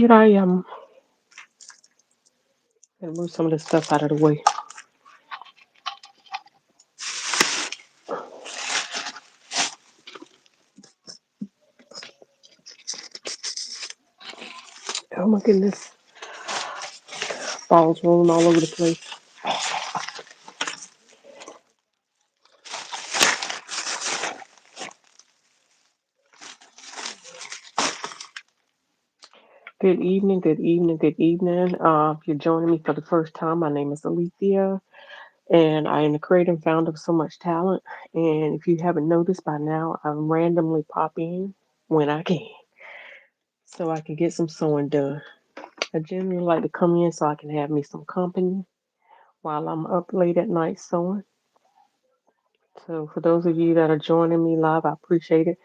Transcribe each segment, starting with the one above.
Here I am. Gonna move some of this stuff out of the way. Oh my goodness. Balls rolling all over the place. Good evening, good evening, good evening. If you're joining me for the first time, my name is Alethea, and I am the creator and founder of So Much Talent. And if you haven't noticed by now, I randomly pop in when I can so I can get some sewing done. I generally like to come in so I can have me some company while I'm up late at night sewing. So for those of you that are joining me live, I appreciate it.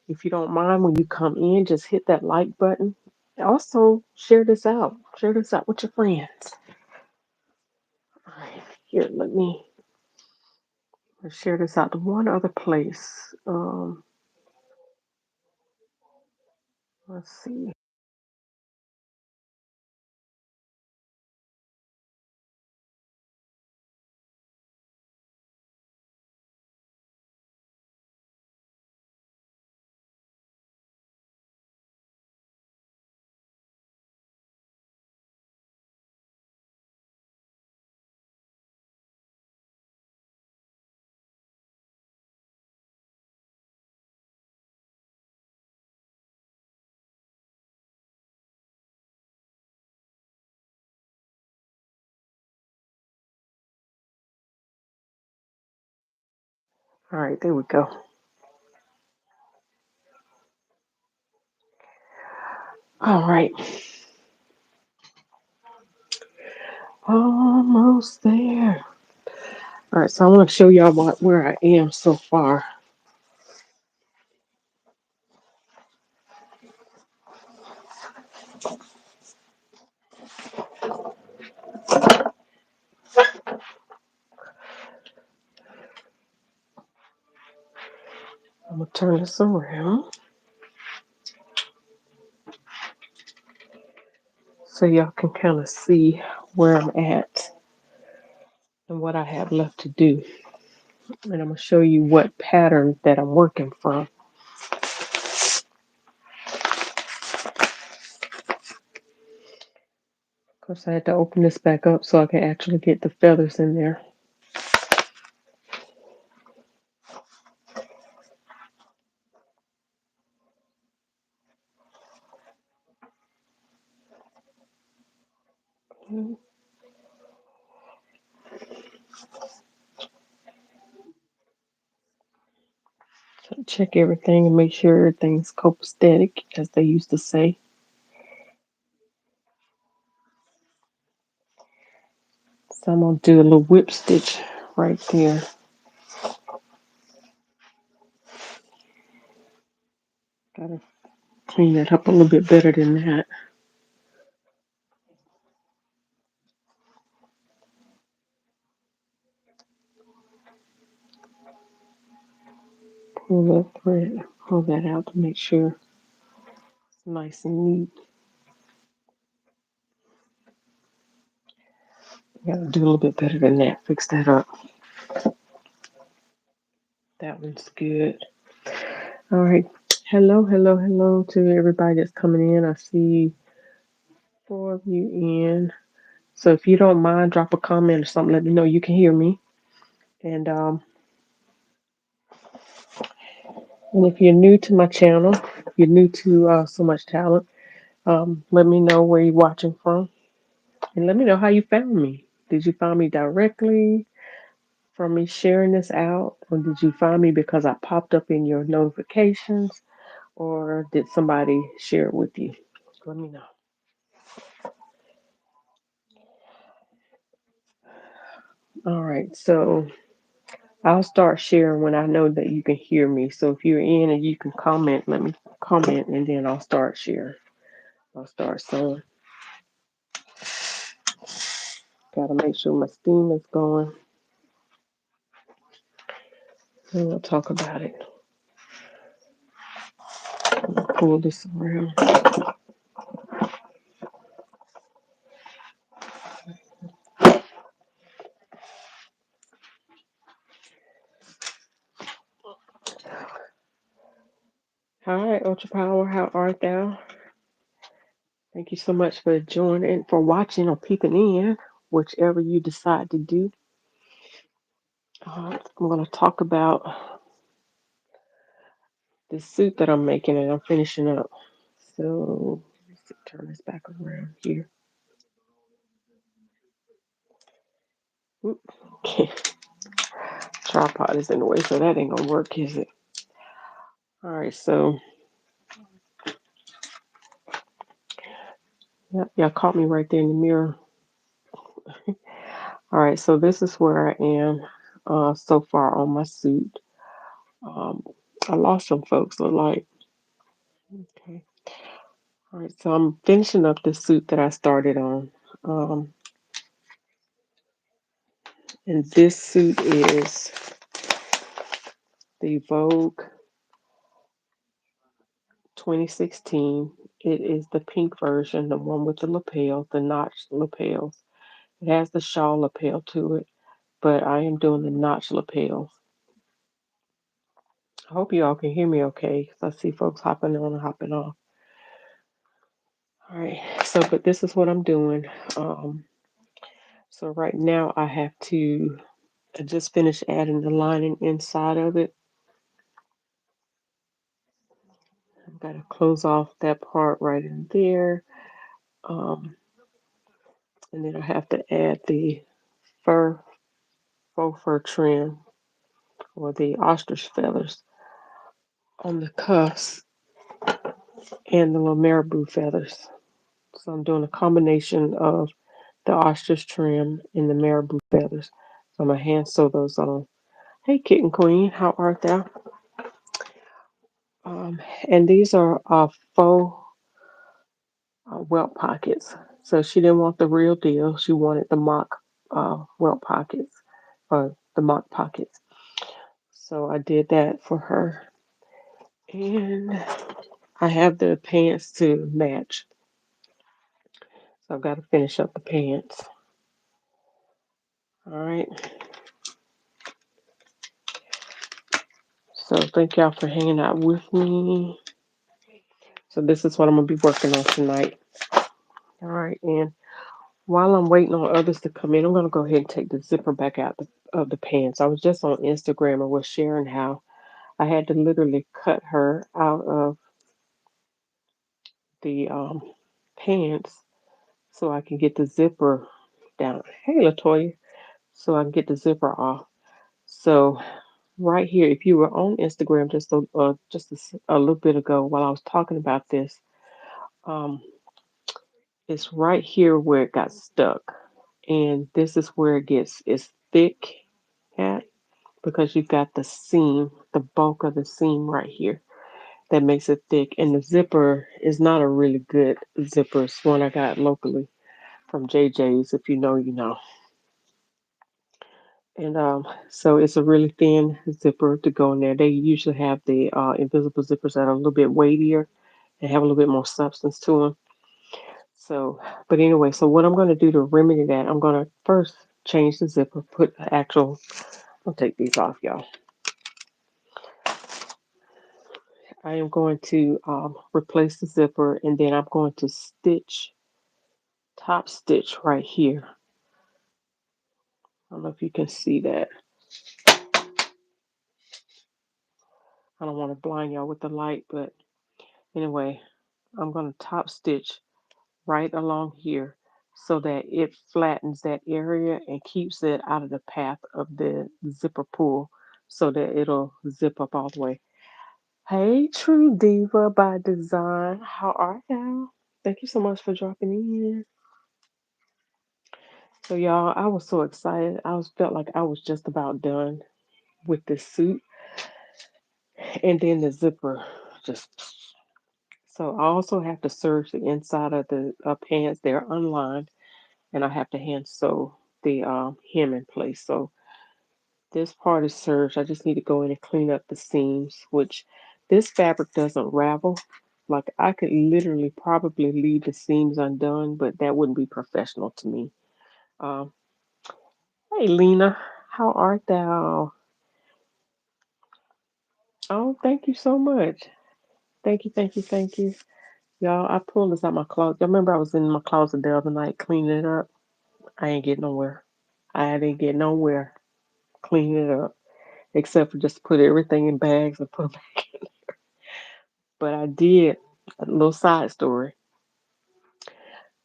If you don't mind, when you come in, just hit that like button. Also, share this out. Share this out with your friends. All right, here, let's share this out to one other place. Let's see. All right, there we go. All right, almost there. All right, so I want to show y'all where I am so far. I'm gonna turn this around so y'all can kind of see where I'm at and what I have left to do. And I'm gonna show you what pattern that I'm working from. Of course, I had to open this back up so I can actually get the feathers in there. So check everything and make sure everything's copacetic, as they used to say. So I'm gonna do a little whip stitch right there. Gotta clean that up a little bit better than that. Pull that thread, pull that out to make sure it's nice and neat. Gotta do a little bit better than that. Fix that up. That one's good. All right. Hello, hello, hello to everybody that's coming in. I see four of you in. So if you don't mind, drop a comment or something. Let me know you can hear me. And if you're new to my channel, if you're new to So Much Talent, let me know where you're watching from, and let me know how you found me. Did you find me directly from me sharing this out, or did you find me because I popped up in your notifications, or did somebody share it with you? Let me know. All right, so I'll start sharing when I know that you can hear me. So if you're in and you can comment, let me comment, and then I'll start sharing. I'll start sewing. Gotta make sure my steam is going. And we'll talk about it. Pull this around. Hi, Ultra Power. How art thou? Thank you so much for joining, for watching or peeping in, whichever you decide to do. I'm going to talk about this suit that I'm making and I'm finishing up. So, let's turn this back around here. Oop, okay. Tripod is in the way, so that ain't gonna work, is it? All right, so yeah, y'all caught me right there in the mirror. All right, so this is where I am so far on my suit. Um, I lost some folks, look like. Okay. All right, so I'm finishing up the suit that I started on. Um, and this suit is the Vogue 2016. It is the pink version, the one with the lapel, the notched lapels. It has the shawl lapel to it, but I am doing the notched lapels. I hope you all can hear me okay, 'cause I see folks hopping on and hopping off. All right, so but this is what I'm doing. So right now I have to I just finished adding the lining inside of it. I've got to close off that part right in there. Um, and then I have to add the fur, faux fur trim or the ostrich feathers on the cuffs and the little marabou feathers. So I'm doing a combination of the ostrich trim and the marabou feathers. So I'm going to hand sew those on. Hey, Kitten Queen, how art thou? And these are faux welt pockets. So she didn't want the real deal. She wanted the mock welt pockets or the mock pockets. So I did that for her. And I have the pants to match. So I've got to finish up the pants. All right. So thank y'all for hanging out with me. So this is what I'm going to be working on tonight. All right. And while I'm waiting on others to come in, I'm going to go ahead and take the zipper back out of the pants. I was just on Instagram and was sharing how I had to literally cut her out of the pants so I can get the zipper down. Hey, Latoya. So I can get the zipper off. So right here, if you were on Instagram just a little bit ago while I was talking about this, um, it's right here where it got stuck, and this is where it gets it's thick at because you've got the seam, the bulk of the seam right here that makes it thick, and the zipper is not a really good zipper. It's one I got locally from JJ's. If you know, you know. And so it's a really thin zipper to go in there. They usually have the invisible zippers that are a little bit weightier and have a little bit more substance to them. So, but anyway, so what I'm going to do to remedy that, I'm going to first change the zipper, put the actual, I'll take these off, y'all. I am going to replace the zipper and then I'm going to top stitch right here. I don't know if you can see that. I don't want to blind y'all with the light, but anyway, I'm going to top stitch right along here so that it flattens that area and keeps it out of the path of the zipper pull so that it'll zip up all the way. Hey, True Diva by Design, how are you? Thank you so much for dropping in. So, y'all, I was so excited. I was felt like I was just about done with this suit, and then the zipper just. So, I also have to serge the inside of the pants. They're unlined, and I have to hand sew the hem in place. So this part is serged. I just need to go in and clean up the seams, which this fabric doesn't ravel. Like I could literally probably leave the seams undone, but that wouldn't be professional to me. Um, hey Lena, how art thou? Oh, thank you so much. Thank you, thank you, thank you. Y'all, I pulled this out my closet. Y'all remember I was in my closet the other night cleaning it up? I ain't get nowhere. I didn't get nowhere cleaning it up except for just put everything in bags and put. But I did a little side story.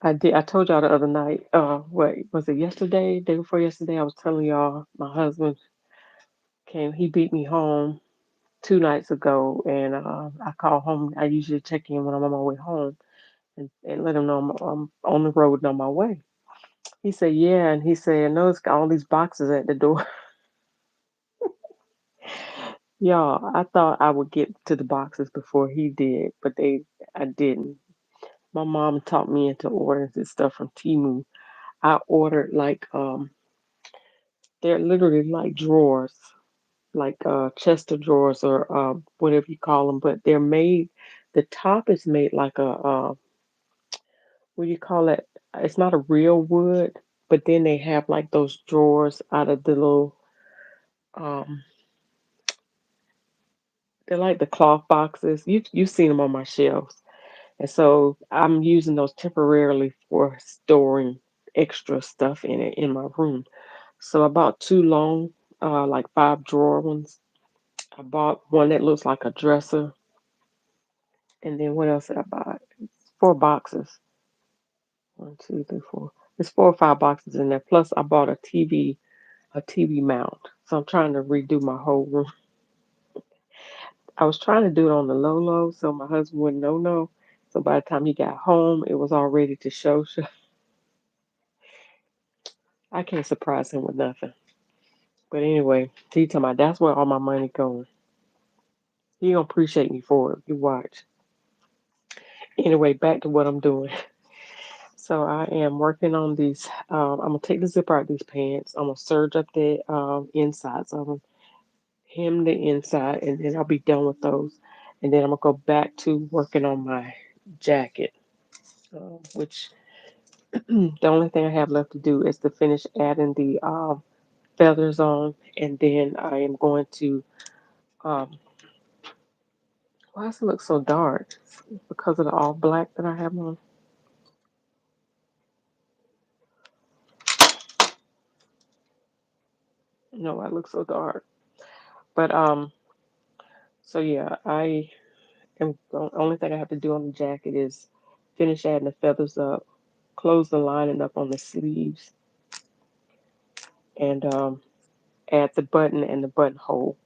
I did. I told y'all the other night. What was it? Yesterday, day before yesterday. I was telling y'all my husband came. He beat me home 2 nights ago, and I call home. I usually check in when I'm on my way home and let him know I'm on the road and on my way. He said, "Yeah," and he said, "I know it's got all these boxes at the door." Y'all, I thought I would get to the boxes before he did, but I didn't. My mom talked me into ordering this stuff from Temu. I ordered like they're literally like drawers, like chest of drawers or whatever you call them, but they're made. The top is made like a what do you call it? It's not a real wood, but then they have like those drawers out of the little um. They're like the cloth boxes. You've seen them on my shelves, and so I'm using those temporarily for storing extra stuff in it in my room. So I bought two long, like 5 drawer ones. I bought one that looks like a dresser, and then what else did I buy? It's 4 boxes. One, two, three, four. There's 4 or 5 boxes in there. Plus, I bought a TV mount. So I'm trying to redo my whole room. I was trying to do it on the low low, so my husband wouldn't know no. So by the time he got home, it was all ready to show. I can't surprise him with nothing. But anyway, he told me that's where all my money going. He gonna appreciate me for it. You watch. Anyway, back to what I'm doing. So I am working on these. I'm gonna take the zipper out of these pants. I'm gonna serge up the insides of them, hem the inside, and then I'll be done with those. And then I'm gonna go back to working on my jacket, which the only thing I have left to do is to finish adding the feathers on, and then I am going to. Um, why does it look so dark? Because of the all black that I have on. No, I look so dark. But so yeah, I am. The only thing I have to do on the jacket is finish adding the feathers up, close the lining up on the sleeves, and add the button and the buttonhole,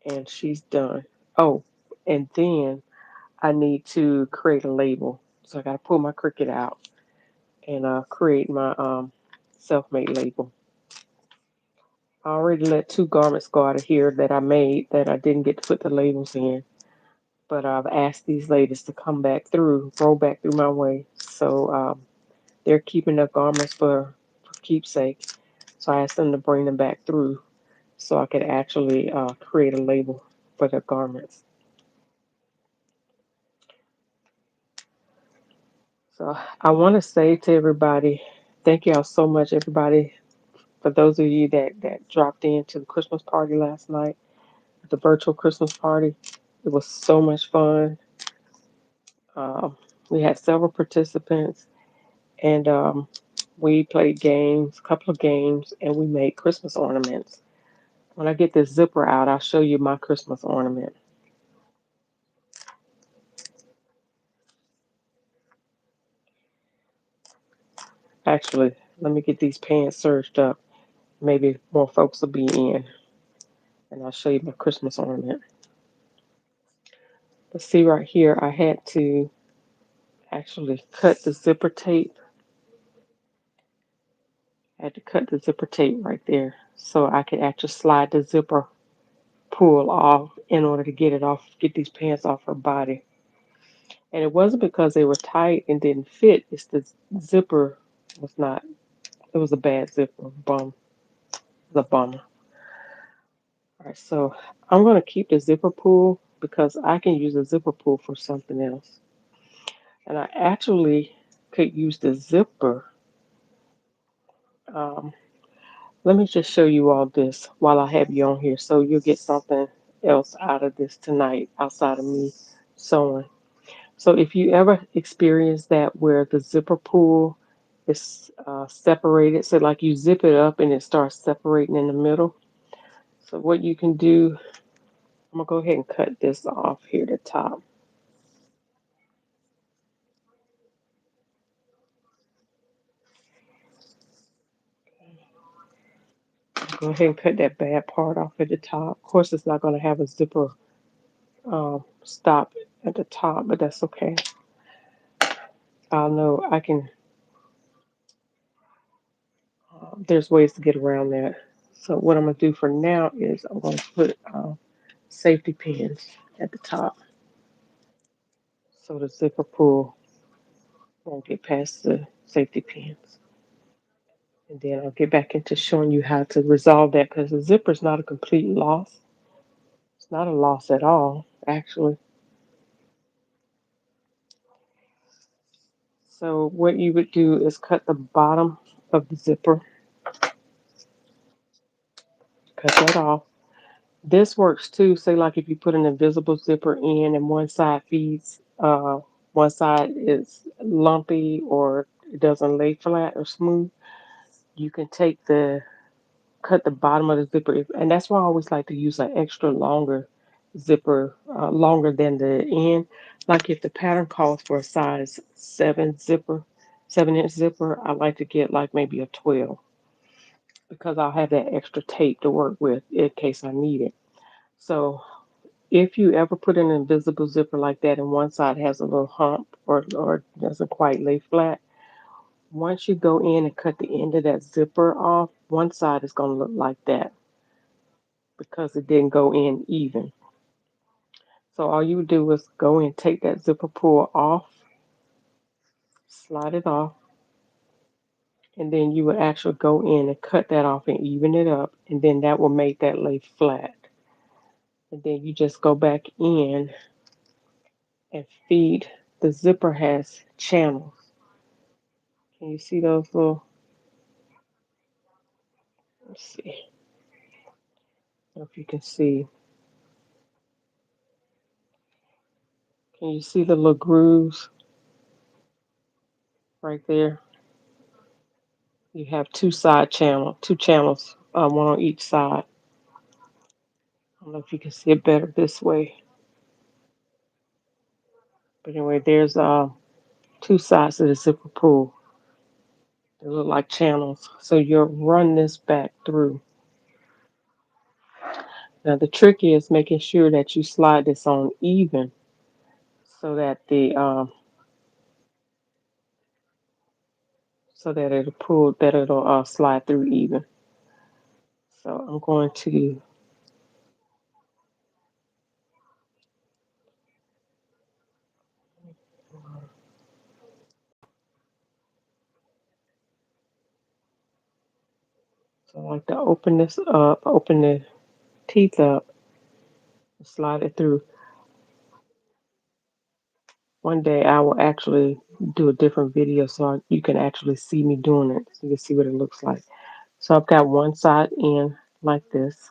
and she's done. Oh, and then I need to create a label. So I got to pull my Cricut out and create my self-made label. I already let 2 garments go out of here that I made that I didn't get to put the labels in, but I've asked these ladies to come back through, roll back through my way. So they're keeping their garments for keepsake. So I asked them to bring them back through so I could actually create a label for their garments. So I want to say to everybody, thank y'all so much, everybody, for those of you that dropped in to the Christmas party last night, the virtual Christmas party. It was so much fun. Um, we had several participants, and we played games, a couple of games, and we made Christmas ornaments. When I get this zipper out, I'll show you my Christmas ornament. Actually, let me get these pants serged up. Maybe more folks will be in, and I'll show you my Christmas ornament. But see right here, I had to actually cut the zipper tape. I had to cut the zipper tape right there so I could actually slide the zipper pull off in order to get it off, get these pants off her body. And it wasn't because they were tight and didn't fit. It's the zipper was not. It was a bad zipper. Bum. The bummer. All right, so I'm gonna keep the zipper pull because I can use the zipper pull for something else. And I actually could use the zipper. Um, Let me just show you all this while I have you on here, so you'll get something else out of this tonight outside of me sewing. So if you ever experience that where the zipper pull is separated, so like you zip it up and it starts separating in the middle. So what you can do, I'm gonna go ahead and cut this off here at the top. Go ahead and cut that bad part off at the top. Of course, it's not gonna have a zipper stop at the top, but that's okay. I know I can. There's ways to get around that. So what I'm gonna do for now is I'm gonna put safety pins at the top, so the zipper pull won't get past the safety pins. And then I'll get back into showing you how to resolve that because the zipper is not a complete loss. It's not a loss at all, actually. So what you would do is cut the bottom of the zipper, cut that off. This works too. Say like if you put an invisible zipper in and one side feeds, one side is lumpy or it doesn't lay flat or smooth, you can take the cut the bottom of the zipper, and that's why I always like to use an extra longer zipper, longer than the end. Like if the pattern calls for a size 7 inch zipper, I like to get like maybe a 12 because I'll have that extra tape to work with in case I need it. So if you ever put an invisible zipper like that and one side has a little hump or doesn't quite lay flat, once you go in and cut the end of that zipper off, one side is going to look like that because it didn't go in even. So all you would do is go and take that zipper pull off, slide it off, and then you would actually go in and cut that off and even it up, and then that will make that lay flat. And then you just go back in and feed. The zipper has channels. Can you see those little? Let's see if you can see. Can you see the little grooves right there? You have two channels, one on each side. I don't know if you can see it better this way. But anyway, there's two sides to the zipper pull. They look like channels. So you'll run this back through. Now the trick is making sure that you slide this on even so that the so that it'll slide through even. So I'm going to so I like to open this up, open the teeth up, slide it through. One day I will actually do a different video so you can actually see me doing it. So you can see what it looks like. So I've got one side in like this.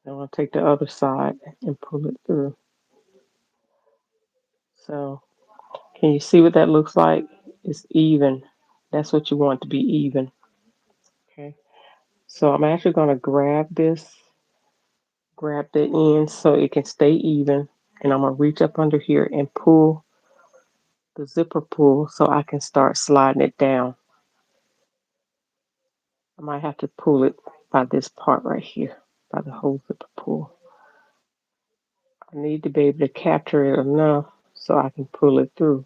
I'm going to take the other side and pull it through. So can you see what that looks like? It's even. That's what you want to be even. Okay. So I'm actually going to grab the end so it can stay even. And I'm going to reach up under here and pull the zipper pull so I can start sliding it down. I might have to pull it by this part right here, by the whole zipper pull. I need to be able to capture it enough so I can pull it through.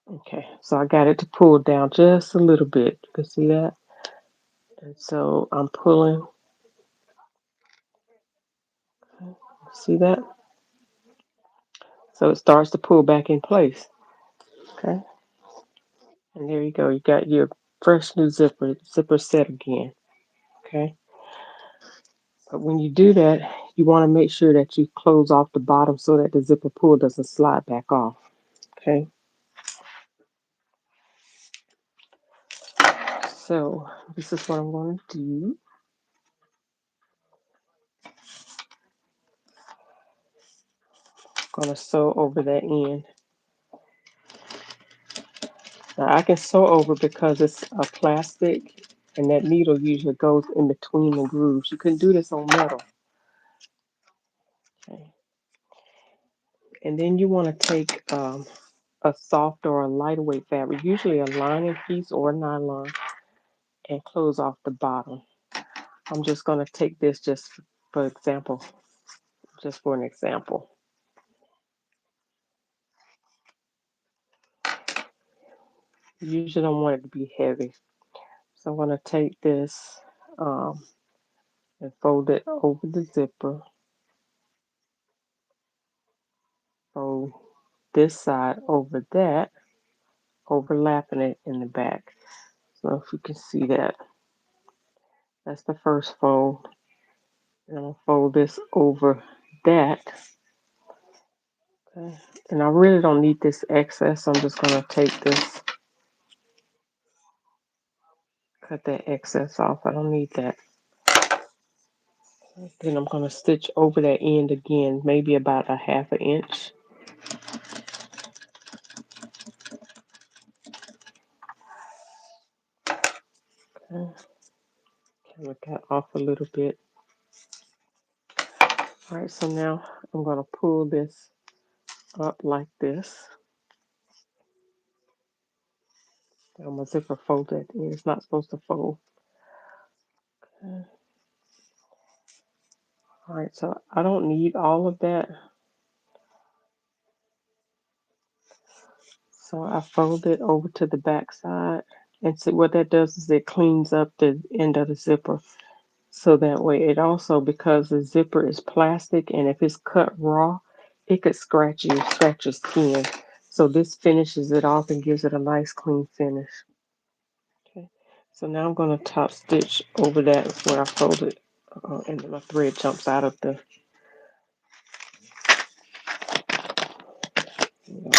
Okay, so I got it to pull down just a little bit. You can see that? And so I'm pulling. See that? So it starts to pull back in place. Okay, and there you go. You got your fresh new zipper set again. Okay, but when you do that, you want to make sure that you close off the bottom so that the zipper pull doesn't slide back off. Okay, so this is what I'm going to do. Gonna sew over that end. Now I can sew over because it's a plastic and that needle usually goes in between the grooves. You can do this on metal. Okay. And then you want to take a soft or a lighter weight fabric, usually a lining piece or a nylon, and close off the bottom. I'm just going to take this just for example, just for an example. You usually don't want it to be heavy. So I'm going to take this and fold it over the zipper, fold this side over that, overlapping it in the back. So if you can see that, that's the first fold. And I'll fold this over that. Okay. And I really don't need this excess. So I'm just going to take this, cut that excess off. I don't need that. Then I'm going to stitch over that end again, maybe about a half an inch. Okay. Kind of cut off a little bit. All right, so now I'm going to pull this up like this. I'm going to zipper fold that in. It's not supposed to fold. Okay. All right, so I don't need all of that. So I fold it over to the back side. And so what that does is it cleans up the end of the zipper. So that way it also, because the zipper is plastic and if it's cut raw, it could scratch your skin. So this finishes it off and gives it a nice clean finish. Okay. So now I'm going to top stitch over that where I folded and then my thread jumps out of the, you know,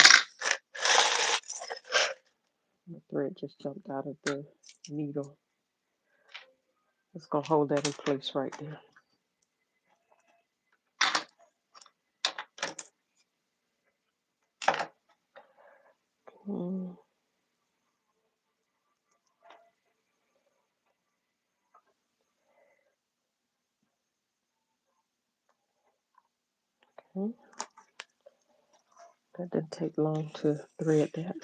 my thread just jumped out of the needle. It's going to hold that in place right there. Mm, okay. That didn't take long to thread that.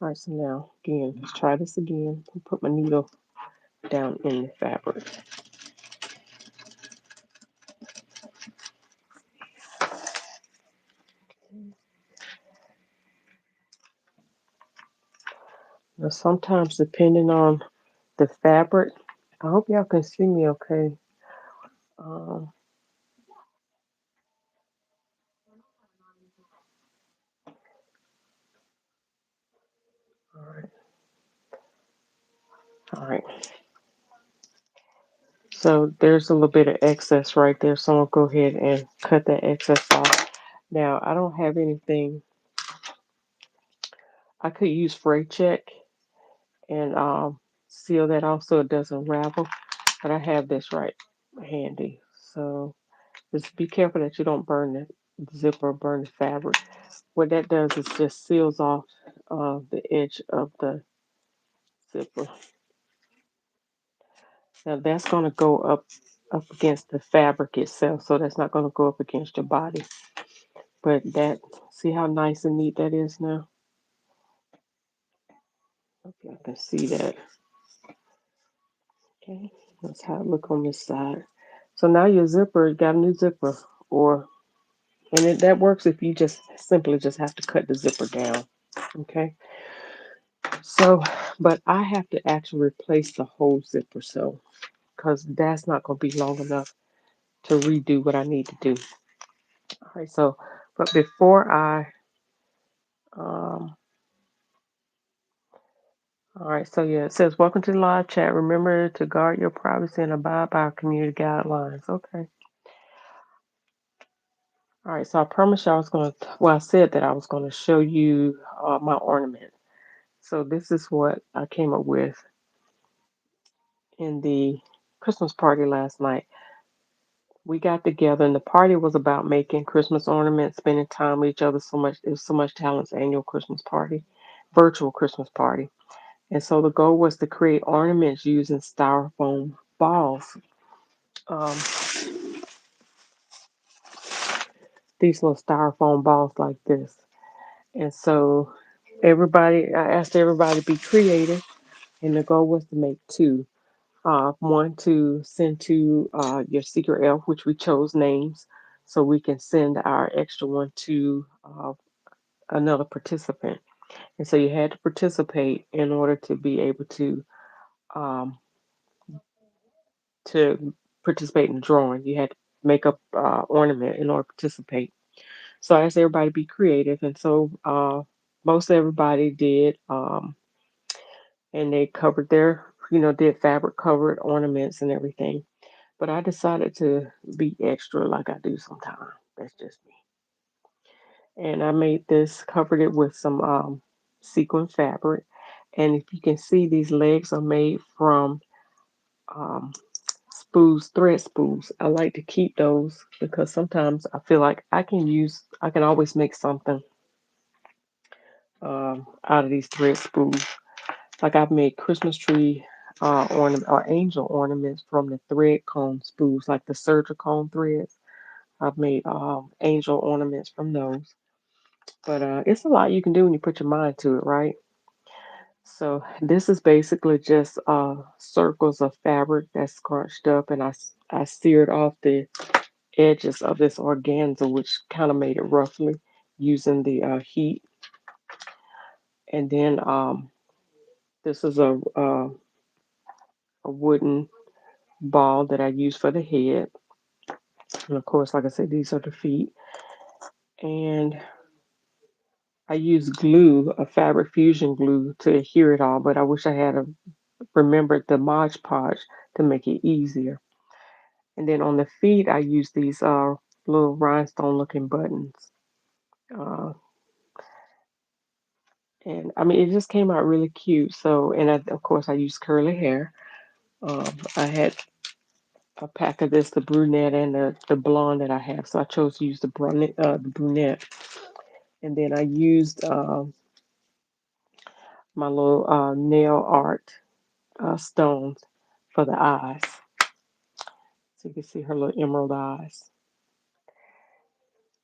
All right, so now again, let's try this again. Put my needle down in the fabric. Now sometimes depending on the fabric, I hope y'all can see me okay. Um, all right, all right. So there's a little bit of excess right there. So I'll go ahead and cut that excess off. Now I don't have anything. I could use fray check and seal that off so it doesn't ravel. But I have this right handy. So just be careful that you don't burn the zipper, burn the fabric. What that does is just seals off the edge of the zipper. Now that's going to go up against the fabric itself, so that's not going to go up against your body. But that, see how nice and neat that is now? Hope y'all can see that. Okay, that's how it look on this side. So now your zipper got a new zipper, or that works if you just simply just have to cut the zipper down. Okay. So, but I have to actually replace the whole zipper, so because that's not going to be long enough to redo what I need to do. All right. So, but before um, all right. So yeah, it says, "Welcome to the live chat. Remember to guard your privacy and abide by our community guidelines." Okay. All right. So I promised you I was going to. Well, I said that I was going to show you my ornament. So this is what I came up with in the Christmas party last night. we got together, and the party was about making Christmas ornaments, spending time with each other. So much, it was so much talent's annual Christmas party, virtual Christmas party. And so the goal was to create ornaments using styrofoam balls. Um, these little styrofoam balls like this. And so I asked everybody to be creative, and the goal was to make two. One to send to your secret elf, which we chose names, so we can send our extra one to another participant. And so you had to participate in order to be able um, to participate in the drawing. You had to make up ornament in order to participate. So I asked everybody to be creative, and so most everybody did, and they covered did fabric covered ornaments and everything. But I decided to be extra like I do sometimes. That's just me. And I made this, covered it with some sequin fabric. And if you can see, these legs are made from um, thread spools. I like to keep those because sometimes I feel like I can always make something out of these thread spools. Like I've made Christmas tree ornament or angel ornaments from the thread cone spools, like the surgical cone threads. I've made angel ornaments from those. But it's a lot you can do when you put your mind to it, right? So this is basically just circles of fabric that's scrunched up, and I seared off the edges of this organza, which kind of made it roughly using the heat. And then this is a wooden ball that I use for the head. And of course, like I said, these are the feet. And I use glue, a fabric fusion glue, to adhere it all, but I wish I had remembered the Mod Podge to make it easier. And then on the feet, I use these little rhinestone looking buttons. Uh, and I mean, it just came out really cute. So, of course, I use curly hair. I had a pack of this, the brunette and the blonde that I have. So I chose to use the brunette. And then I used my little nail art stones for the eyes. So you can see her little emerald eyes.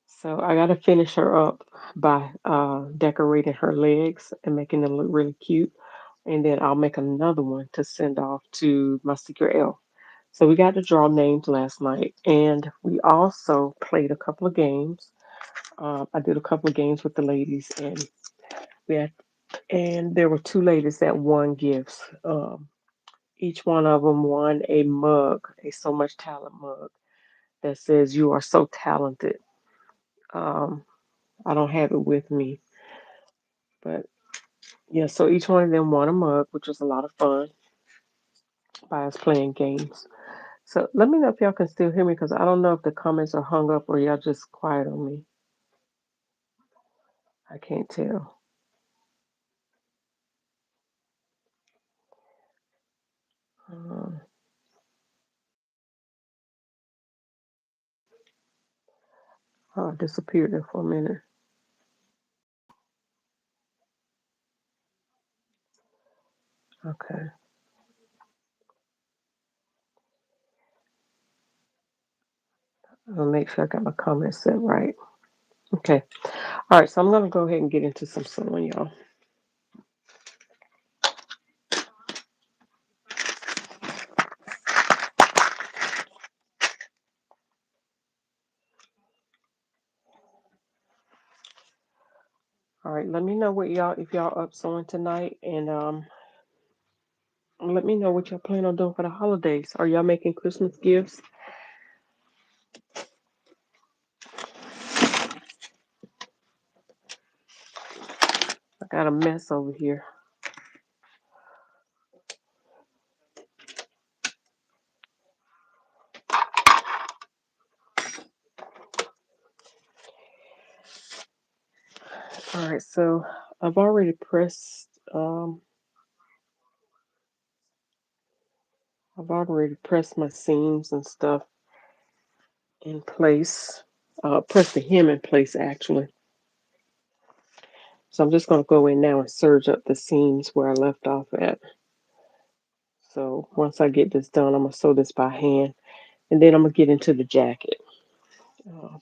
So I got to finish her up by decorating her legs and making them look really cute. And then I'll make another one to send off to my secret elf. So we got to draw names last night, and we also played a couple of games. I did a couple of games with the ladies, and we had, and there were two ladies that won gifts. Each one of them won a mug, a So Much Talent mug that says "You are so talented." Um, I don't have it with me, but yeah. So each one of them won a mug, which was a lot of fun by us playing games. So let me know if y'all can still hear me because I don't know if the comments are hung up or y'all just quiet on me. I can't tell. Um, I disappeared there for a minute. Okay. I'll make sure I got my comments set right. Okay. All right. So I'm going to go ahead and get into some sewing, y'all. All right. Let me know what y'all, if y'all up sewing tonight, and let me know what y'all plan on doing for the holidays. Are y'all making Christmas gifts? I got a mess over here. All right. So I've already pressed. I've already pressed my seams and stuff in place. Press the hem in place actually. So I'm just going to go in now and serge up the seams where I left off at. So once I get this done, I'm going to sew this by hand, and then I'm going to get into the jacket.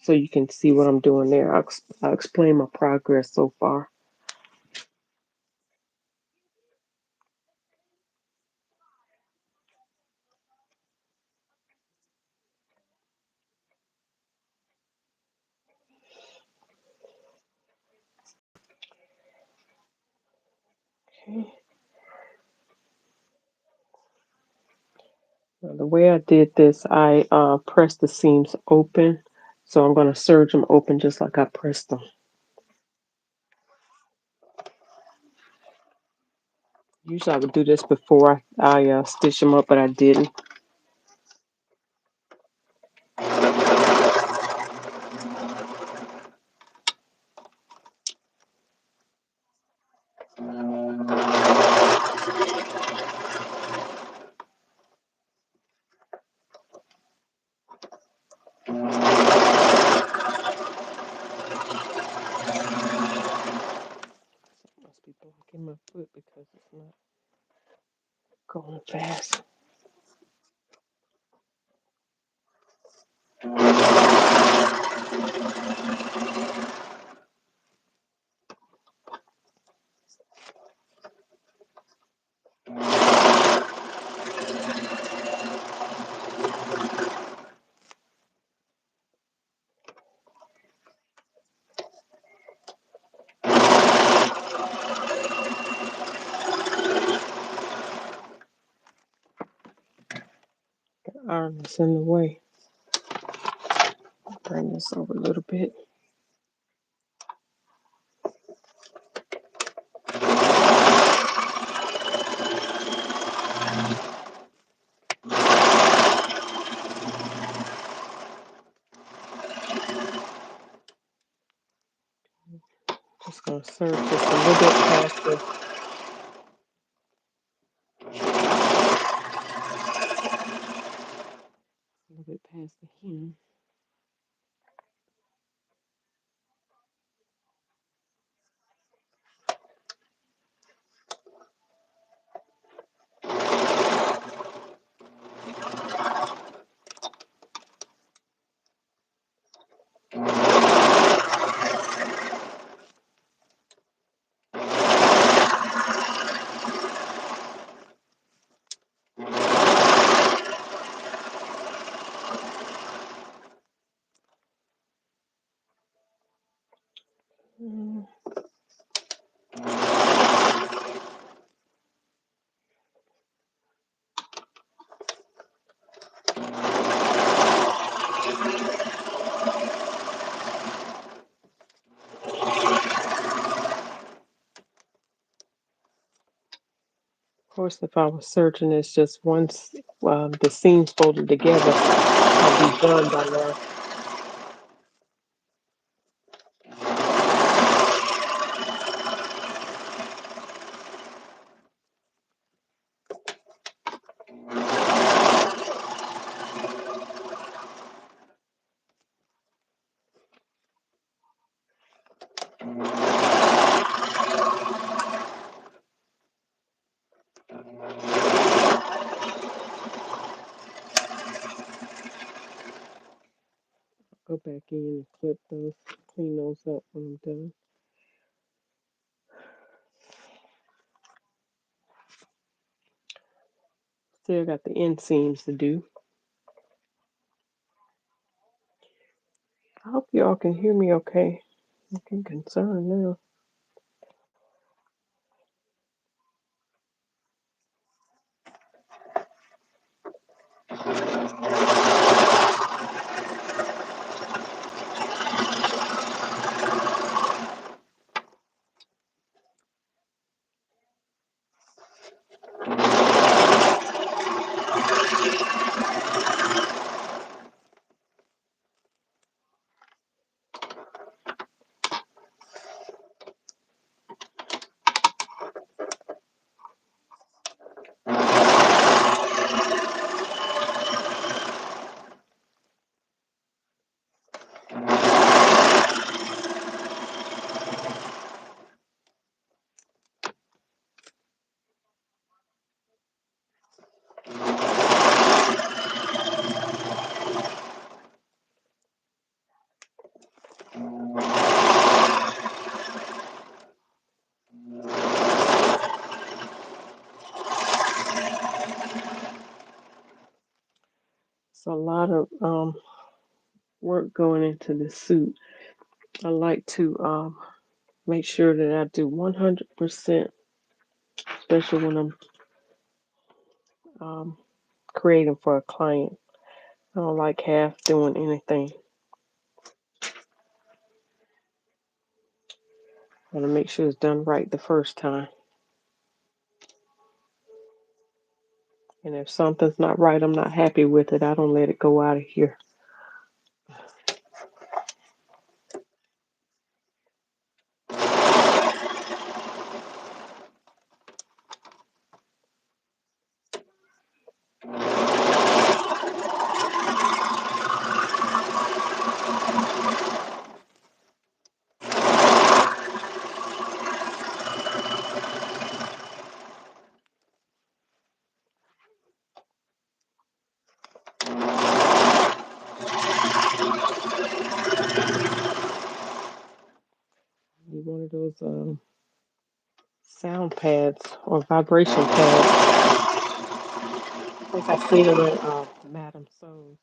So you can see what I'm doing there. I'll explain my progress so far. Okay. Now, the way I did this, I pressed the seams open. So I'm going to serge them open just like I pressed them. Usually I would do this before I stitch them up, but I didn't. Must be blocking my foot because it's not going fast. The iron is in the way. Bring this over a little bit. Just gonna serve just a little bit past the hem. Mm, Of course, if I was serging this just once the seams folded together, I'll be done by now. Go back in and clip those, clean those up when I'm done. Still got the end seams to do. I hope y'all can hear me okay. I'm getting concerned now. lot of work going into the suit. I like to make sure that I do 100%, especially when I'm um, creating for a client. I don't like half doing anything. I want to make sure it's done right the first time. And if something's not right, I'm not happy with it, I don't let it go out of here. Need one of those sound pads or vibration pads. I think I seen them at Madame So's.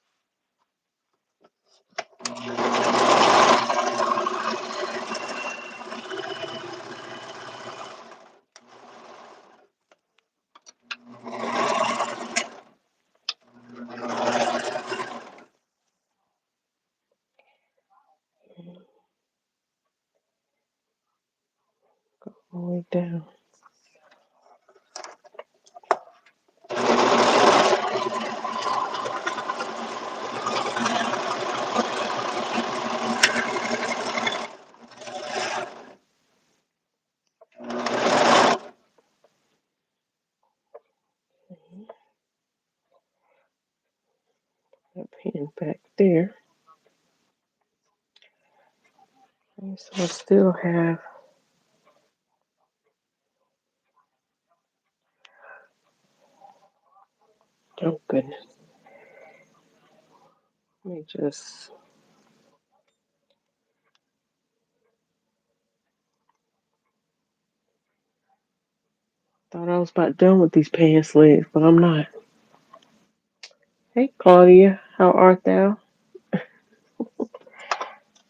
All the way down. That pen back there. And so I still have, oh goodness. Let me just, thought I was about done with these pants legs, but I'm not. Hey Claudia, how art thou?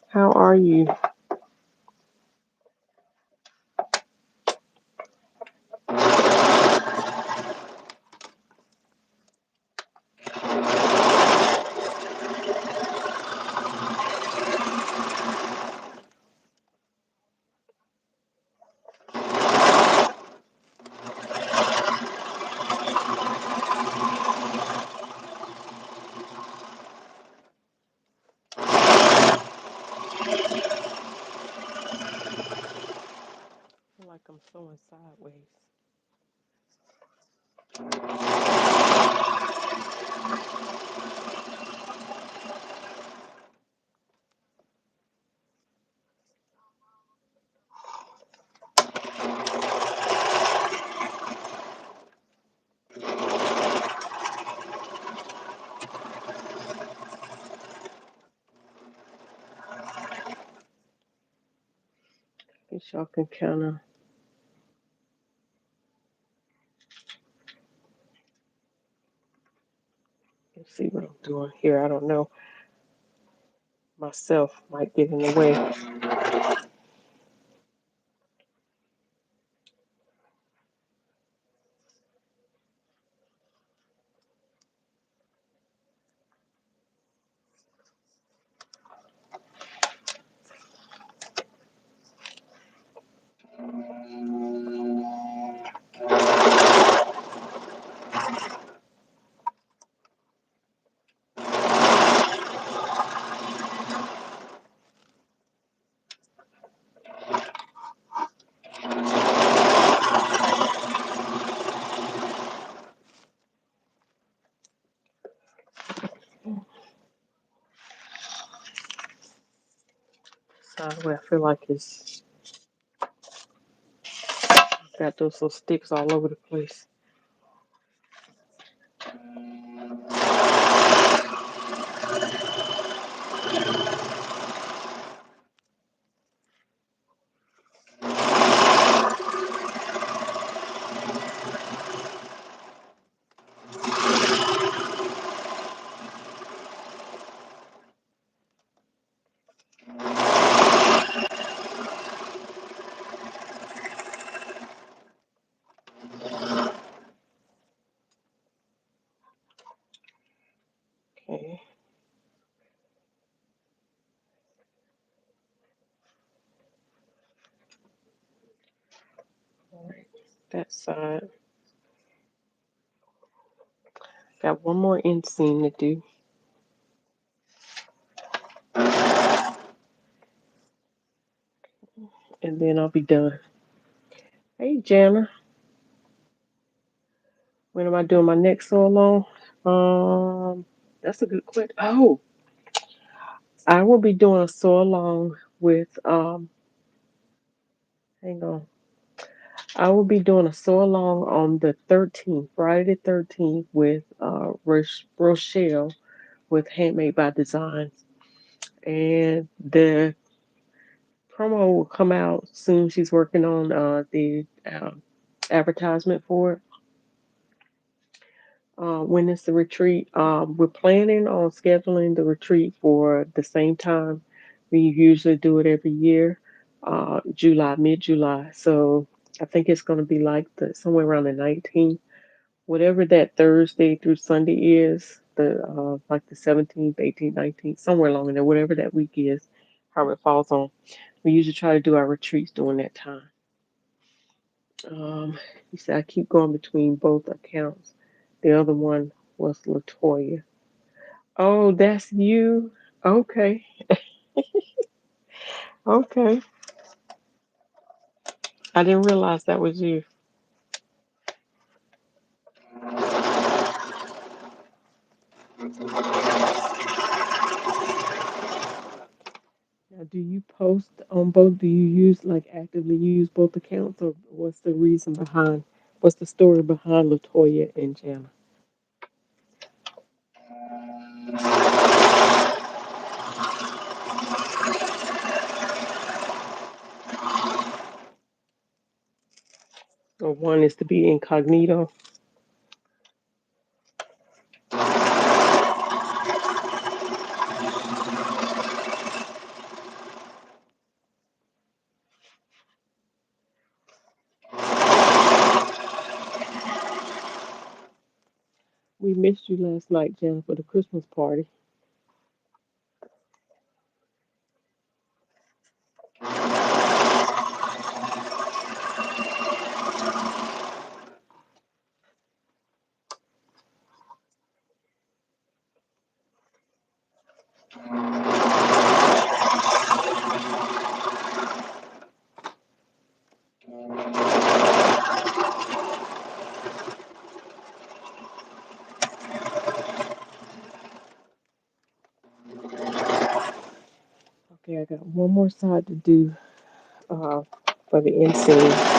How are you? I feel like I'm sewing sideways. Guess y'all can kind of see what I'm doing here. I don't know. Myself might get in the way. Sideways, I feel like it's got those little sticks all over the place. All right, that side. Got one more inseam to do, and then I'll be done. Hey, Jana, when am I doing my next sew along? That's a good question. Oh, I will be doing a sew along with hang on. I will be doing a sew along on the 13th, Friday the 13th, with Rochelle with Handmade by Designs. And the promo will come out soon. She's working on the advertisement for it. When is the retreat? We're planning on scheduling the retreat for the same time we usually do it every year, July, mid July. So I think it's going to be like somewhere around the 19th, whatever that Thursday through Sunday is, the like the 17th, 18th, 19th, somewhere along in there, whatever that week is, how it falls on. We usually try to do our retreats during that time. Um, you said I keep going between both accounts. The other one was Latoya. Oh, that's you. Okay, okay. I didn't realize that was you. Now, do you post on both? Do you use like actively use both accounts, or what's the reason behind? What's the story behind Latoya and Jana? Or one is to be incognito. We missed you last night, Jana, for the Christmas party. Okay, I got one more side to do uh, for the inseam.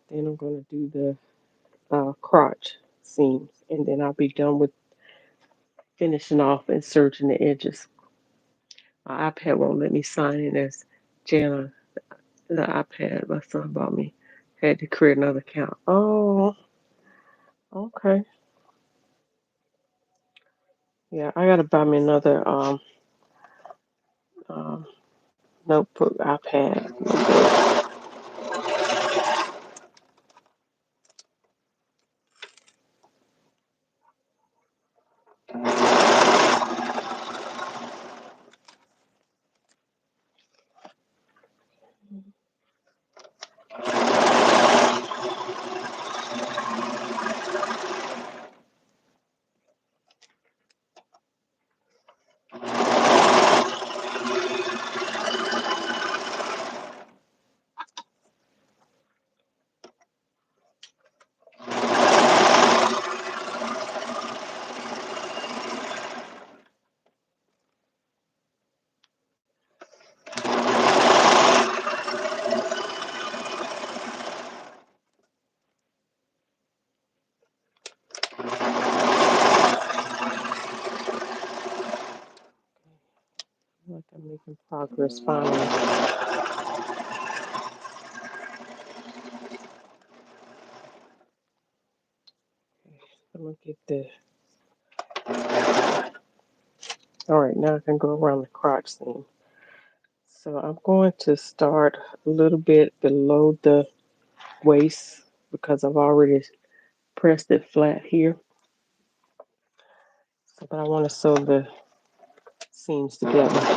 Then I'm gonna do the crotch seams, and then I'll be done with finishing off and serging the edges. My iPad won't let me sign in as Jana. The iPad my son bought me had to create another account. Oh, okay. Yeah, I gotta buy me another um notebook, iPad. Like I'm making progress finally. I'm gonna get the. All right, now I can go around the crotch seam. So I'm going to start a little bit below the waist because I've already pressed it flat here. So, but I want to sew the seams together.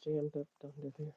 jammed up under there.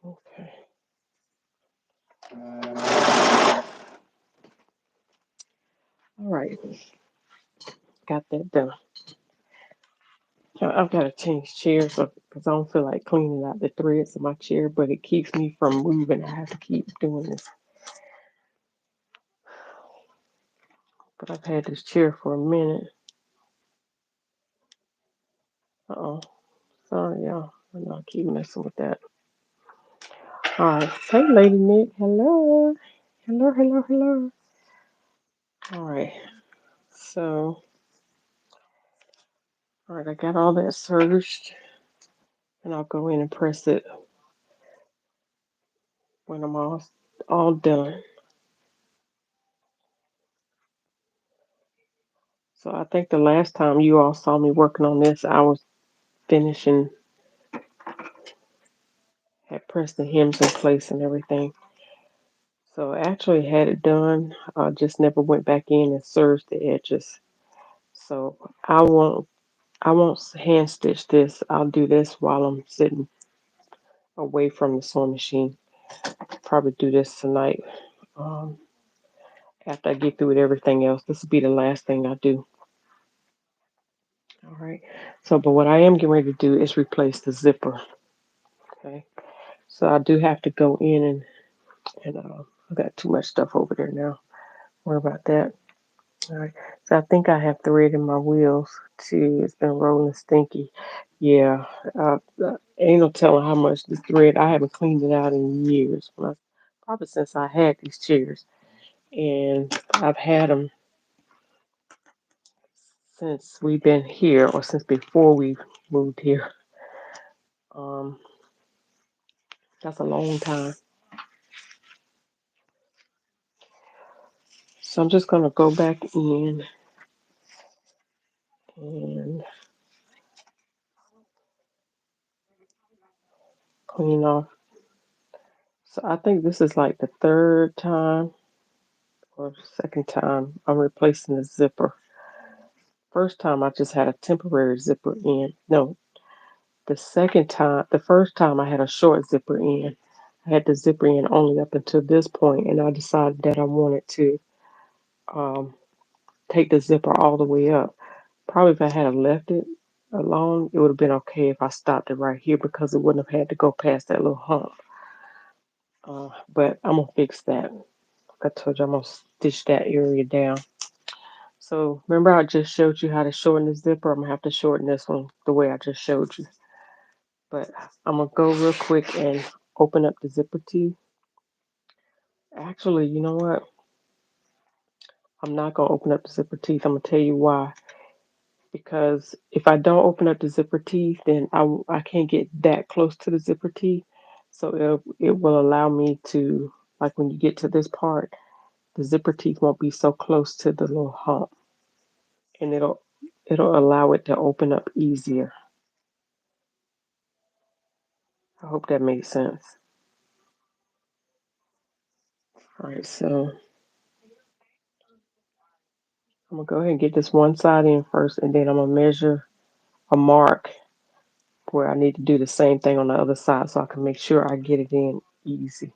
Okay. All right. Got that done. I've got to change chairs because I don't feel like cleaning out the threads of my chair, but it keeps me from moving. I have to keep doing this. But I've had this chair for a minute. Uh-oh. Sorry, y'all. I'm not keep messing with that. All right. Hey, Lady Nick. Hello. Hello, hello, hello. All right. So, all right, I got all that surged, and I'll go in and press it when I'm all done. So I think the last time you all saw me working on this, I was finishing, had pressed the hems in place and everything. So I actually had it done. I just never went back in and serged the edges. So I won't hand stitch this. I'll do this while I'm sitting away from the sewing machine. Probably do this tonight. Um, After I get through with everything else, this will be the last thing I do. All right. So, but what I am getting ready to do is replace the zipper. Okay. So I do have to go in and I got too much stuff over there now. Worry about that. All right. So I think I have thread in my wheels too. It's been rolling stinky. Yeah. Ain't no telling how much the thread. I haven't cleaned it out in years. Probably since I had these chairs, and I've had them since we've been here, or since before we moved here. Um, that's a long time. So I'm just gonna go back in and clean off. So I think this is like the third time or second time I'm replacing the zipper. First time I just had a temporary zipper in. No, the first time I had a short zipper in. I had the zipper in only up until this point, and I decided that I wanted to um, take the zipper all the way up. Probably if I had left it alone, it would have been okay if I stopped it right here because it wouldn't have had to go past that little hump. But I'm gonna fix that. Like I told you, I'm gonna stitch that area down. So remember, I just showed you how to shorten the zipper. I'm gonna have to shorten this one the way I just showed you. But I'm gonna go real quick and open up the zipper teeth. Actually, you know what? I'm not gonna open up the zipper teeth. I'm gonna tell you why. Because if I don't open up the zipper teeth, then I can't get that close to the zipper teeth. So it will allow me to, like when you get to this part, the zipper teeth won't be so close to the little hump, and it'll allow it to open up easier. I hope that makes sense. All right, so I'm gonna go ahead and get this one side in first, and then I'm gonna measure a mark where I need to do the same thing on the other side so I can make sure I get it in easy.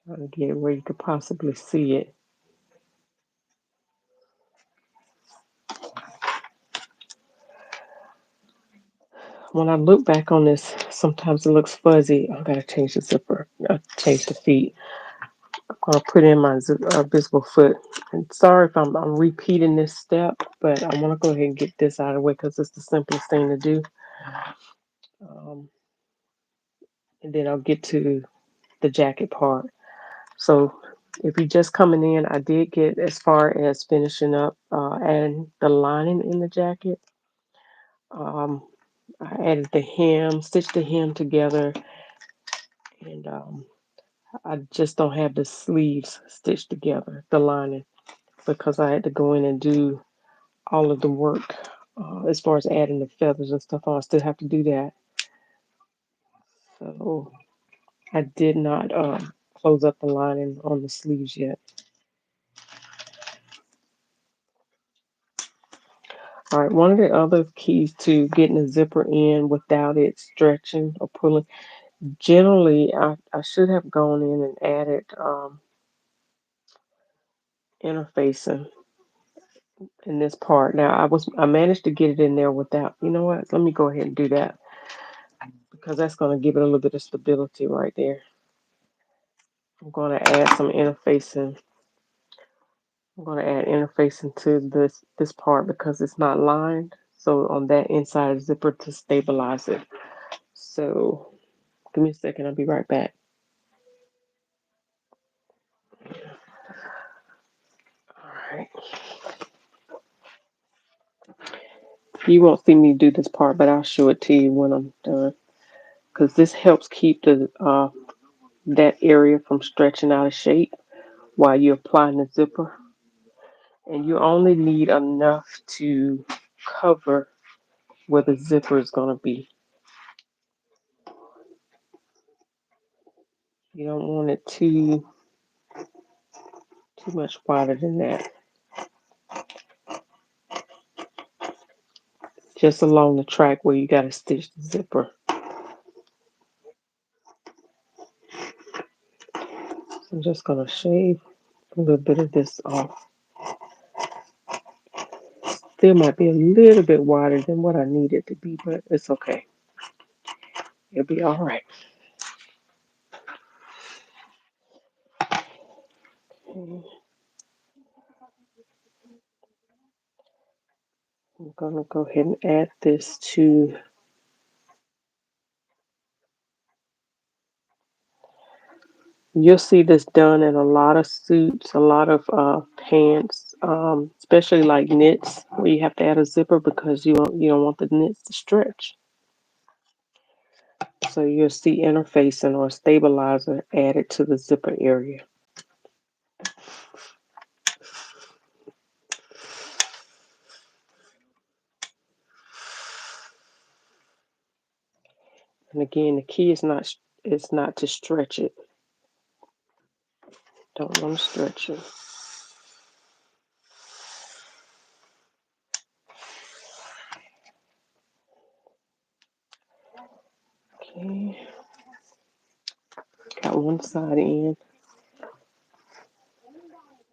Trying to get it where you could possibly see it. When I look back on this, sometimes it looks fuzzy. I gotta change the zipper, change the feet. I'm gonna put in my visible foot. And sorry if I'm repeating this step, but I want to go ahead and get this out of the way because it's the simplest thing to do. Um, and then I'll get to the jacket part. So if you're just coming in, I did get as far as finishing up adding the lining in the jacket. Um, I added the hem, stitched the hem together, and I just don't have the sleeves stitched together, the lining, because I had to go in and do all of the work as far as adding the feathers and stuff on. I still have to do that. So I did not close up the lining on the sleeves yet. All right, one of the other keys to getting a zipper in without it stretching or pulling, generally I should have gone in and added interfacing in this part. Now I managed to get it in there without, you know what, let me go ahead and do that because that's going to give it a little bit of stability right there. I'm going to add some interfacing. I'm going to add interfacing to this part because it's not lined. So on that inside zipper to stabilize it. So give me a second. I'll be right back. All right. You won't see me do this part, but I'll show it to you when I'm done. Because this helps keep the that area from stretching out of shape while you're applying the zipper. And you only need enough to cover where the zipper is going to be. You don't want it too much wider than that. Just along the track where you got to stitch the zipper. So I'm just going to shave a little bit of this off. Still might be a little bit wider than what I need it to be, but it's okay. It'll be all right. Okay. I'm going to go ahead and add this to. You'll see this done in a lot of suits, a lot of pants, especially like knits, where you have to add a zipper because you don't want the knits to stretch. So you'll see interfacing or stabilizer added to the zipper area. And again, the key is not to stretch it. Don't want to stretch it. Okay. Got one side in.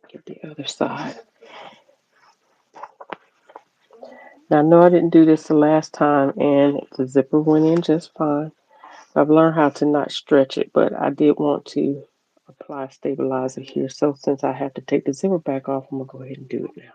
Get the other side. Now I know I didn't do this the last time and the zipper went in just fine. I've learned how to not stretch it, but I did want to apply stabilizer here. So since I have to take the zipper back off, I'm gonna go ahead and do it now.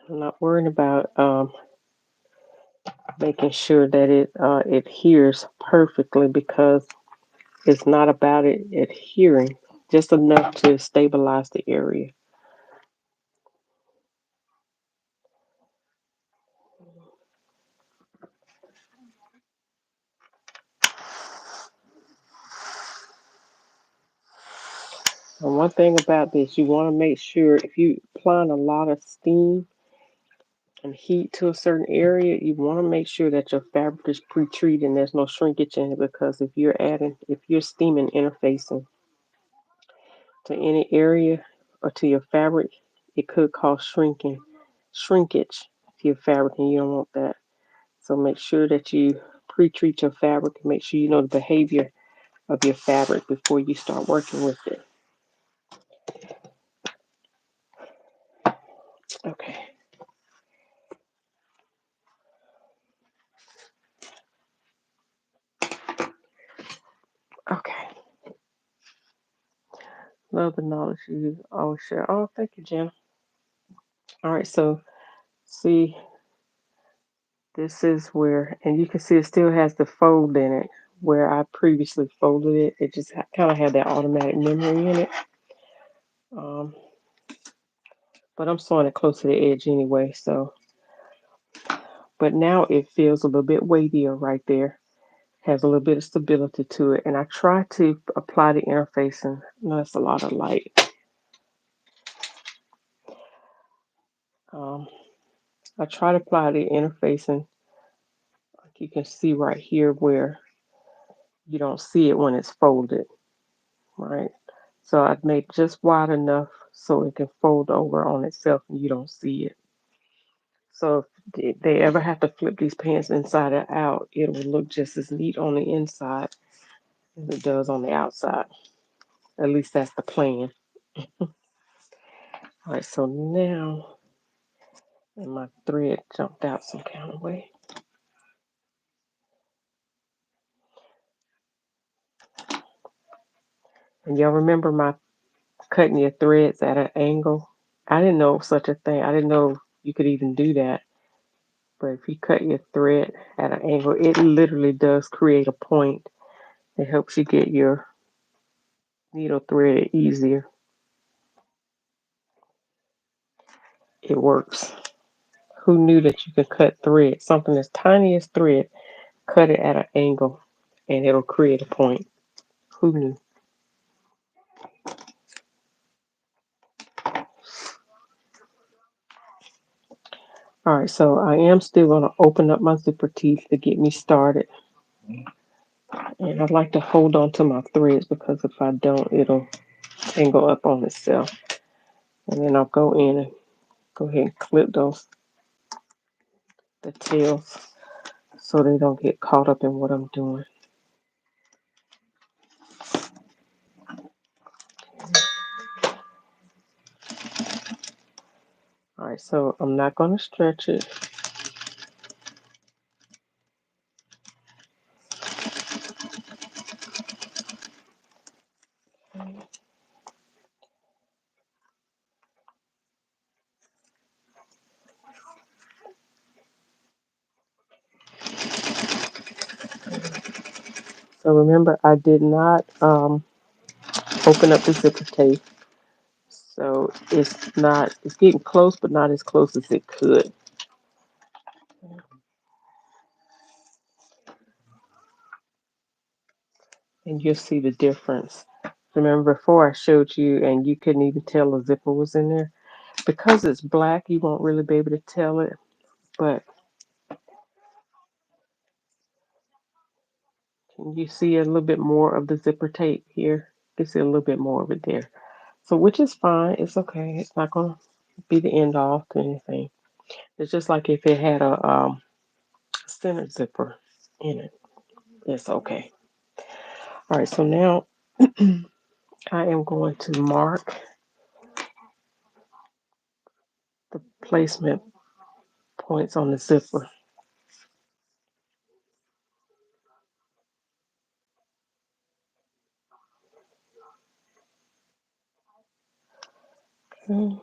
I'm not worrying about making sure that it adheres perfectly because it's not about it adhering, just enough to stabilize the area. And one thing about this, you want to make sure if you applying a lot of steam and heat to a certain area, you want to make sure that your fabric is pre-treated and there's no shrinkage in it because if you're steaming interfacing to any area or to your fabric, it could cause shrinkage to your fabric and you don't want that. So make sure that you pre-treat your fabric and make sure you know the behavior of your fabric before you start working with it. Okay. Okay. Love the knowledge you always share. Oh, thank you, Jen. All right, so see, this is where, and you can see it still has the fold in it where I previously folded it. It just kind of had that automatic memory in it. Um, but I'm sewing it close to the edge anyway, so. But now it feels a little bit weightier right there. Has a little bit of stability to it. And I try to apply the interfacing. No, that's a lot of light. Um, I try to apply the interfacing. Like you can see right here where you don't see it when it's folded, right? So I've made just wide enough so it can fold over on itself and you don't see it. So if they ever have to flip these pants inside or out, it will look just as neat on the inside as it does on the outside. At least that's the plan. All right, so now, and my thread jumped out some kind of way. And y'all remember my cutting your threads at an angle? I didn't know such a thing. I didn't know you could even do that. But if you cut your thread at an angle, it literally does create a point. It helps you get your needle thread easier. It works. Who knew that you could cut thread, something as tiny as thread, cut it at an angle, and it'll create a point? Who knew? All right, so I am still going to open up my zipper teeth to get me started. And I like to hold on to my threads because if I don't, it'll tangle up on itself. And then I'll go in and go ahead and clip the tails so they don't get caught up in what I'm doing. All right, so I'm not going to stretch it. So remember, I did not open up the zipper tape. So it's getting close, but not as close as it could. And you'll see the difference. Remember before I showed you and you couldn't even tell the zipper was in there? Because it's black, you won't really be able to tell it. But can you see a little bit more of the zipper tape here? You can see a little bit more of it there. So which is fine. It's okay. It's not going to be the end all to anything. It's just like if it had a center zipper in it. It's okay. All right. So now I am going to mark the placement points on the zipper. Okay.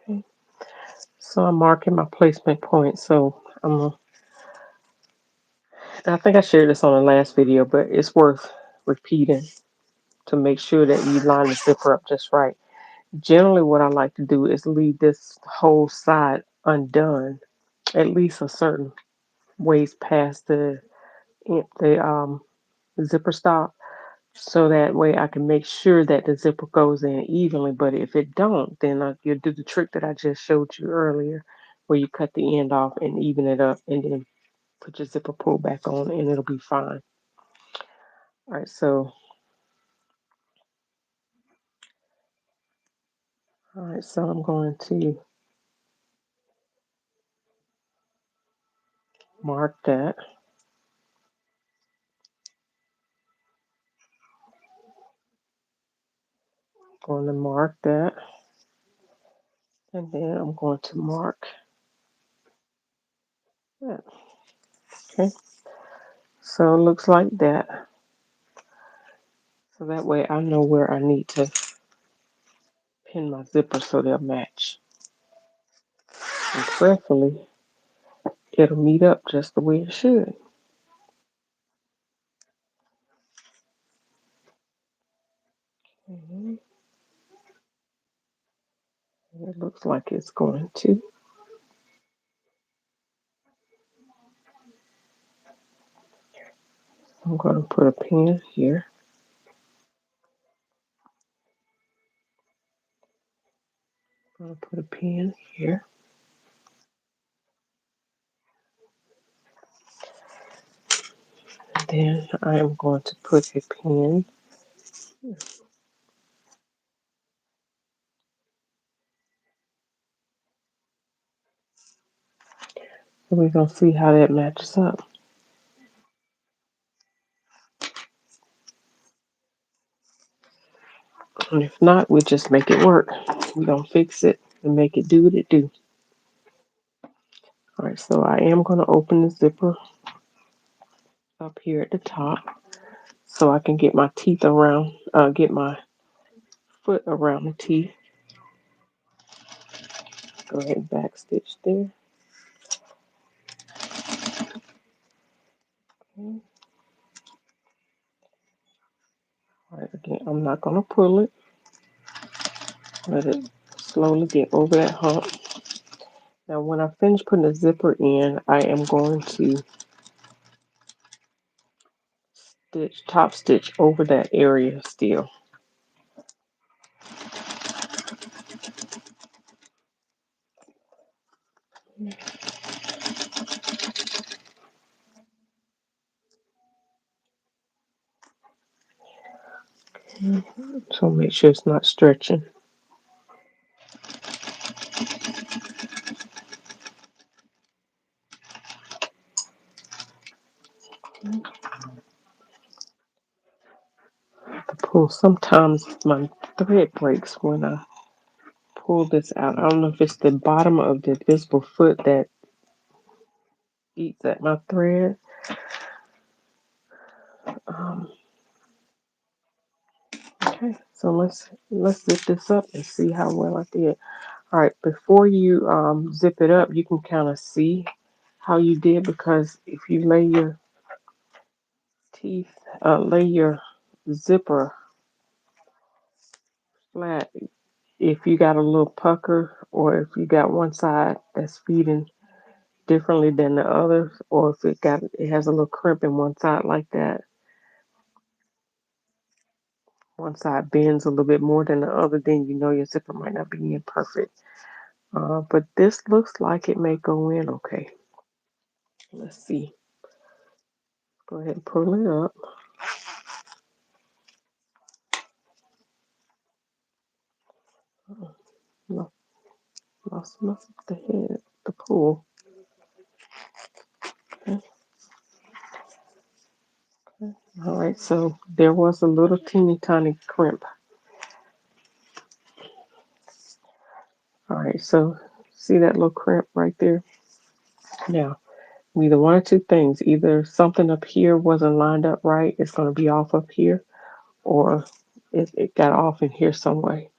Okay. So I'm marking my placement points. So I think I shared this on the last video, but it's worth repeating to make sure that you line the zipper up just right. Generally, what I like to do is leave this whole side undone, at least a certain ways past the zipper stop, so that way I can make sure that the zipper goes in evenly. But if it don't, then you'll do the trick that I just showed you earlier, where you cut the end off and even it up, and then put your zipper pull back on, and it'll be fine. All right, so I'm going to mark that. going to mark that, and then I'm going to mark that. Okay, so it looks like that. So that way I know where I need to pin my zipper so they'll match. And prayerfully, it'll meet up just the way it should. Mhm. It looks like it's going to. I'm going to put a pin here. I'm going to put a pin here. And then I am going to put a pin. And we're going to see how that matches up. And if not, we just make it work. We don't fix it and make it do what it do. All right, so I am going to open the zipper up here at the top so I can get my teeth around, get my foot around the teeth. Go ahead and back stitch there. Okay. All right, again, I'm not going to pull it. Let it slowly get over that hump. Now, when I finish putting the zipper in, I am going to top stitch over that area still. So make sure it's not stretching. Pull. Sometimes my thread breaks when I pull this out. I don't know if it's the bottom of the visible foot that eats at my thread. Um, okay, so let's zip this up and see how well I did. All right, before you zip it up, you can kind of see how you did because if you lay your teeth, lay your zipper flat, if you got a little pucker or if you got one side that's feeding differently than the others, or if it has a little crimp in one side like that, one side bends a little bit more than the other, then you know your zipper might not be in perfect. But this looks like it may go in okay. Let's see. Go ahead and pull it up. No, lost the head, the pull. Okay. All right, so there was a little teeny tiny crimp. All right, so see that little crimp right there? Now, either one or two things. Either something up here wasn't lined up right, it's going to be off up here, or it got off in here some way.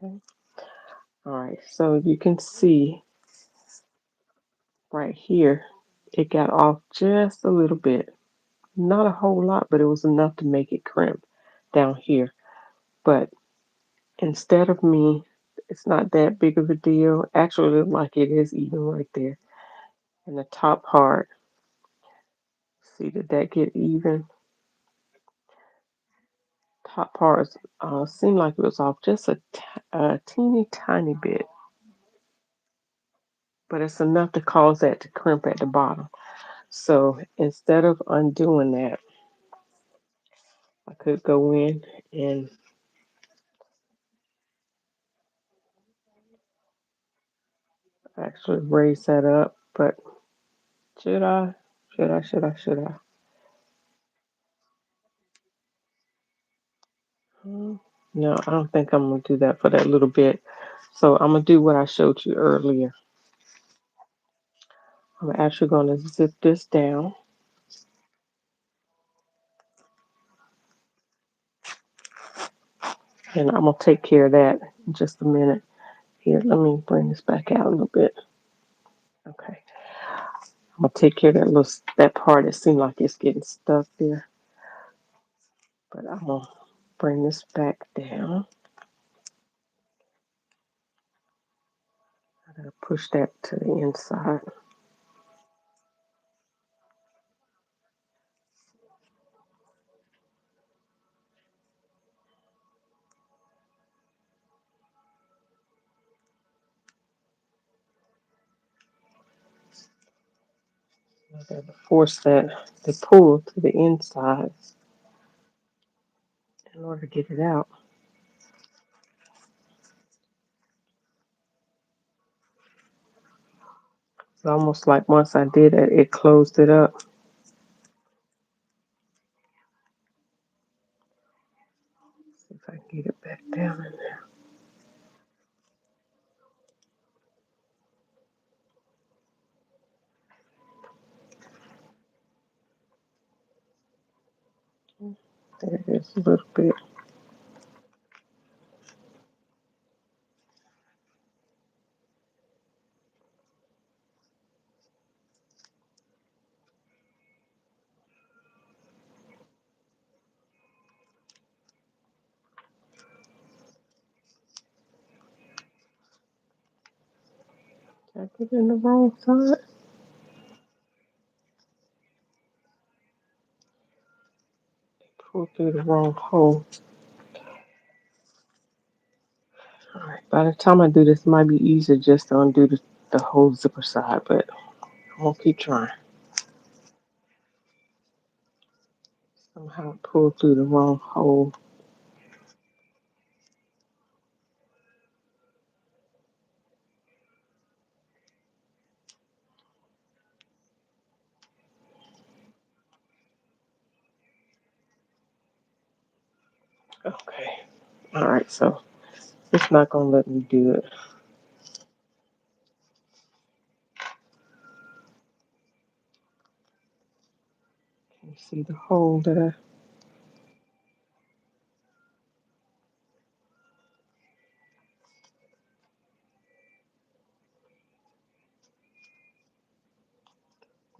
Okay. All right, so you can see right here, it got off just a little bit. Not a whole lot, but it was enough to make it crimp down here. But instead of me, it's not that big of a deal. Actually, it look like it is even right there. And the top part, see, did that get even? Top part seemed like it was off just a teeny tiny bit, but it's enough to cause that to crimp at the bottom. So instead of undoing that, I could go in and actually raise that up. But should I? Should I? Should I? Should I? Mm, no, I don't think I'm gonna do that for that little bit. So I'm gonna do what I showed you earlier. I'm actually gonna zip this down, and I'm gonna take care of that in just a minute. Here, let me bring this back out a little bit. Okay, I'm gonna take care of that part. It seemed like it's getting stuck there, but I'm gonna bring this back down. I gotta push that to the inside. I gotta force the pull to the inside in order to get it out. It's almost like once I did it, it closed it up. See if I can get it back down in there. There it is a little bit. Did I get it in the wrong side? Pull through the wrong hole. All right. By the time I do this, it might be easier just to undo the whole zipper side, but I'm gonna keep trying. Somehow I pulled through the wrong hole. Okay. All right. So it's not gonna let me do it. Can you see the hole that I?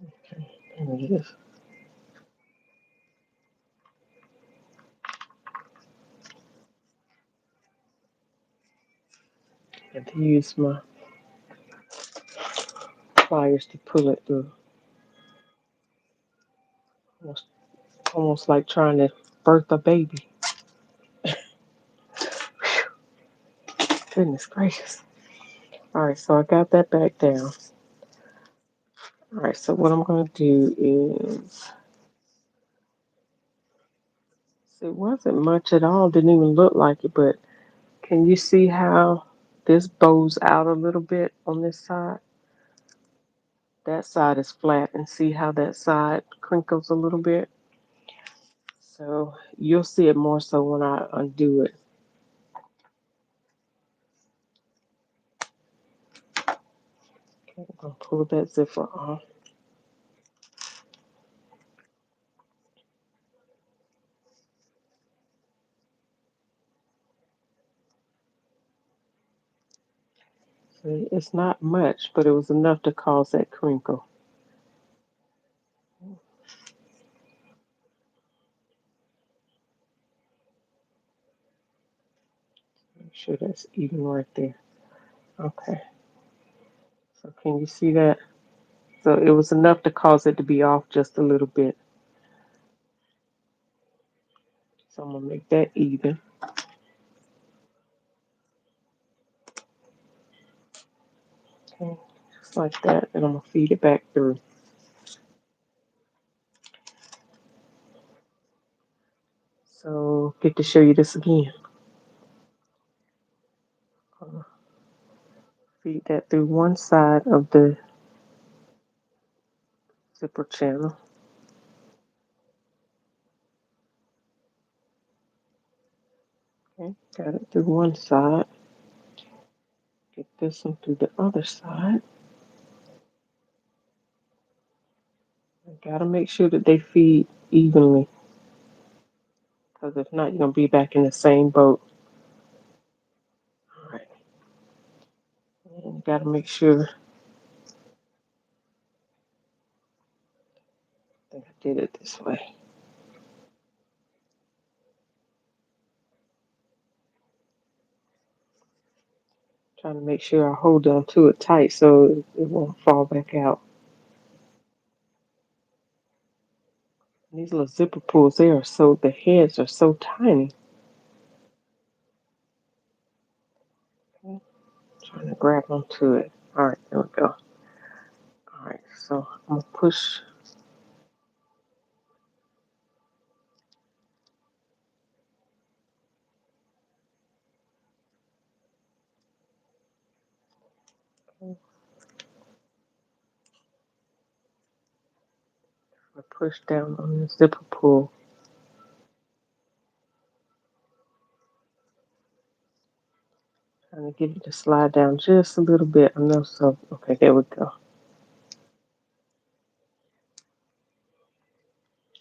Okay. There it is. I had to use my pliers to pull it through. Almost, almost like trying to birth a baby. Goodness gracious. All right, so I got that back down. All right, so what I'm going to do is, it wasn't much at all, didn't even look like it, but can you see how this bows out a little bit on this side? That side is flat, and see how that side crinkles a little bit? So you'll see it more so when I undo it. Okay, I'm going to pull that zipper off. See, it's not much, but it was enough to cause that crinkle. Make sure that's even right there. Okay. So can you see that? So it was enough to cause it to be off just a little bit. So I'm gonna make that even. Okay. Just like that. And I'm gonna feed it back through. So get to show you this again. Feed that through one side of the zipper channel. Got it through one side. Get this one through the other side. I gotta make sure that they feed evenly, because if not, you're gonna be back in the same boat. All right. And you gotta make sure that I did it this way. Trying to make sure I hold on to it tight so it won't fall back out. And these little zipper pulls, the heads are so tiny. Okay. Trying to grab onto it. All right, there we go. All right, so I'm gonna push. I push down on the zipper pull. Trying to get it to slide down just a little bit. I know so. Okay, there we go.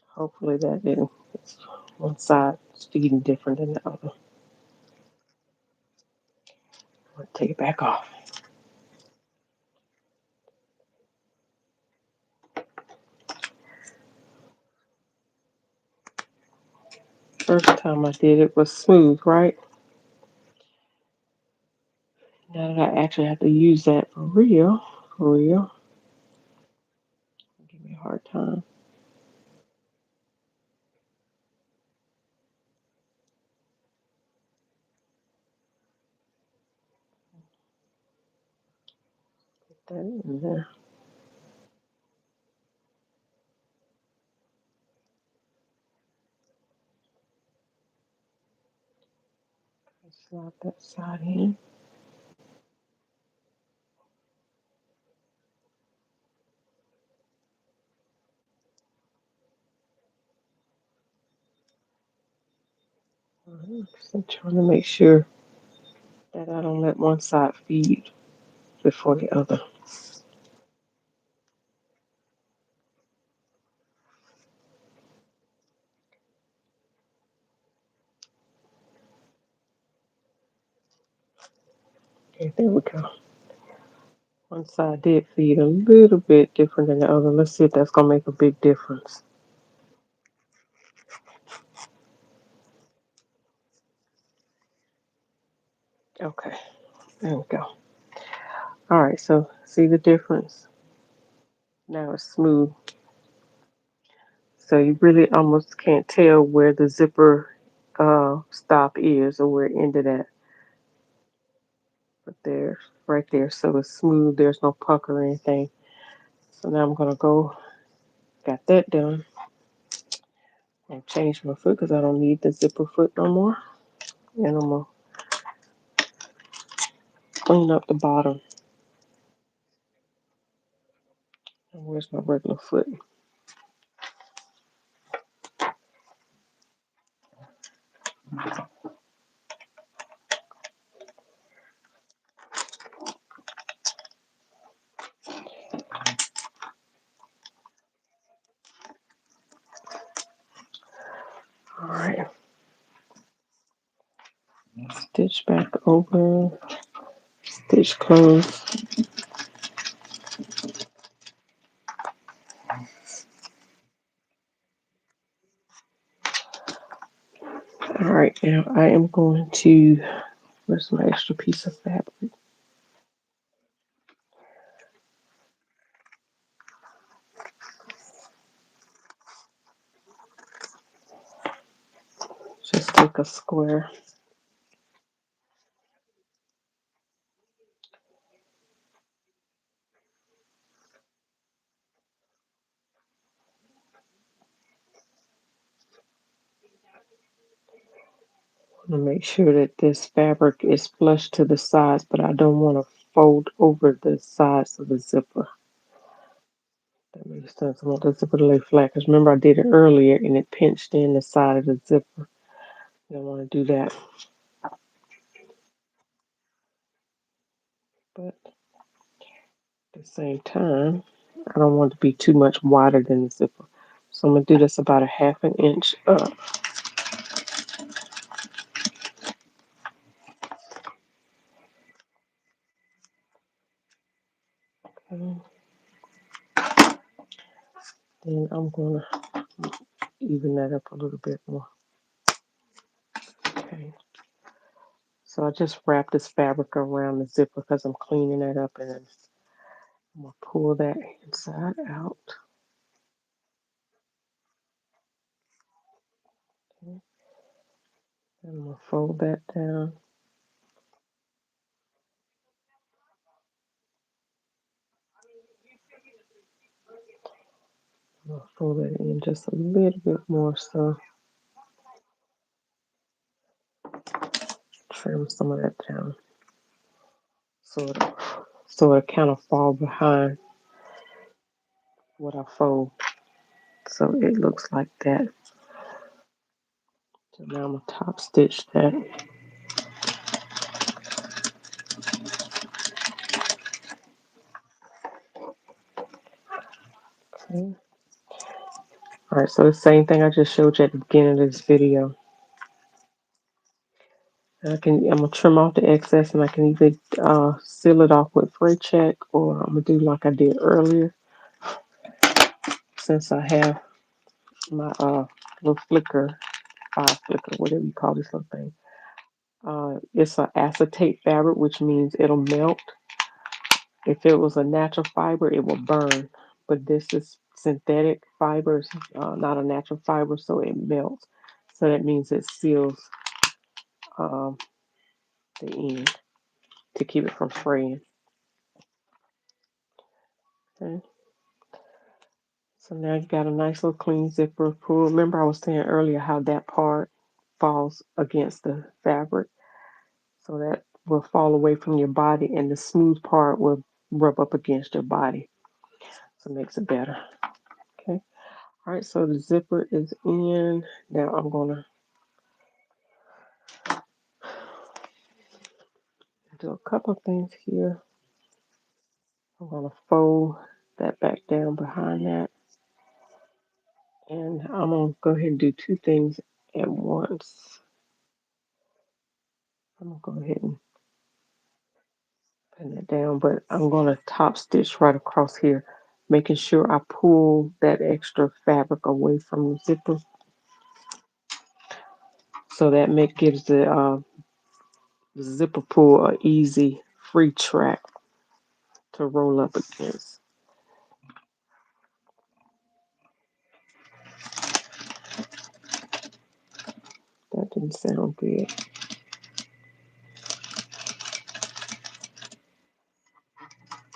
Hopefully that didn't. It's one side is feeding different than the other. I'll take it back off. First time I did it was smooth, right? Now that I actually have to use that for real, give me a hard time. Put that in there. Slide that side in. So trying to make sure that I don't let one side feed before the other. Okay, there we go. One side did feed a little bit different than the other. Let's see if that's gonna make a big difference. Okay, there we go. All right, so see the difference? Now it's smooth. So you really almost can't tell where the zipper stop is or where it ended at. But there's right there. So it's smooth. There's no pucker or anything. So now I'm gonna go, got that done. And change my foot because I don't need the zipper foot no more. And I'm gonna clean up the bottom. And where's my regular foot? All right. Stitch back over. Stitch close. All right, now I am going to, where's my extra piece of fabric? Just take a square. I want to make sure that this fabric is flush to the sides, but I don't want to fold over the sides of the zipper. That makes sense. I want the zipper to lay flat because remember I did it earlier and it pinched in the side of the zipper. I don't want to do that. but at the same time, I don't want it to be too much wider than the zipper. So I'm gonna do this about a half an inch up. Okay. Then I'm gonna even that up a little bit more. Okay. So I just wrap this fabric around the zipper because I'm cleaning that up, and then I'm gonna pull that inside out. Okay. And I'm gonna fold that down. I'm gonna fold that in just a little bit more, so trim some of that down, so it kind of fall behind what I fold, so it looks like that. So now I'm gonna top stitch that. Okay. All right, so the same thing I just showed you at the beginning of this video. I'm gonna trim off the excess, and I can either seal it off with fray check, or I'm gonna do like I did earlier, since I have my little flicker, fire flicker, whatever you call this little thing. It's an acetate fabric, which means it'll melt. If it was a natural fiber, it will burn, but this is synthetic fibers, not a natural fiber, so it melts. So that means it seals um, the end to keep it from fraying. Okay. So now you got a nice little clean zipper pull. Remember I was saying earlier how that part falls against the fabric. So that will fall away from your body, and the smooth part will rub up against your body. So it makes it better. Okay. All right, so the zipper is in. Now I'm gonna do a couple of things here. I'm gonna fold that back down behind that. And I'm gonna go ahead and do two things at once. I'm gonna go ahead and pin it down, but I'm gonna top stitch right across here, making sure I pull that extra fabric away from the zipper. So that gives the zipper pull a easy, free track to roll up against. That didn't sound good.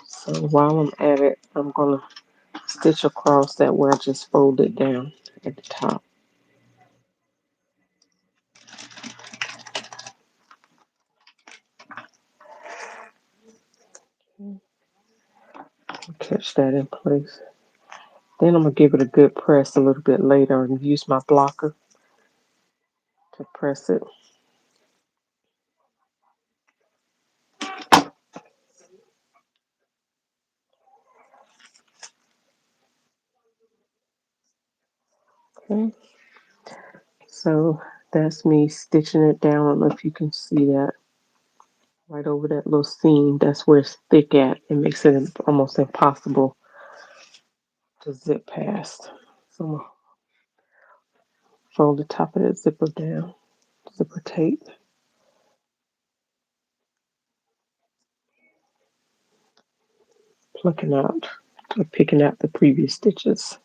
So while I'm at it, I'm gonna stitch across that where I just folded down at the top. Catch that in place. Then I'm gonna give it a good press a little bit later and use my blocker to press it. Okay. So that's me stitching it down. I don't know if you can see that. Right over that little seam. That's where it's thick at. It makes it almost impossible to zip past. So I'm gonna fold the top of that zipper down. Zipper tape. Plucking out or picking out the previous stitches.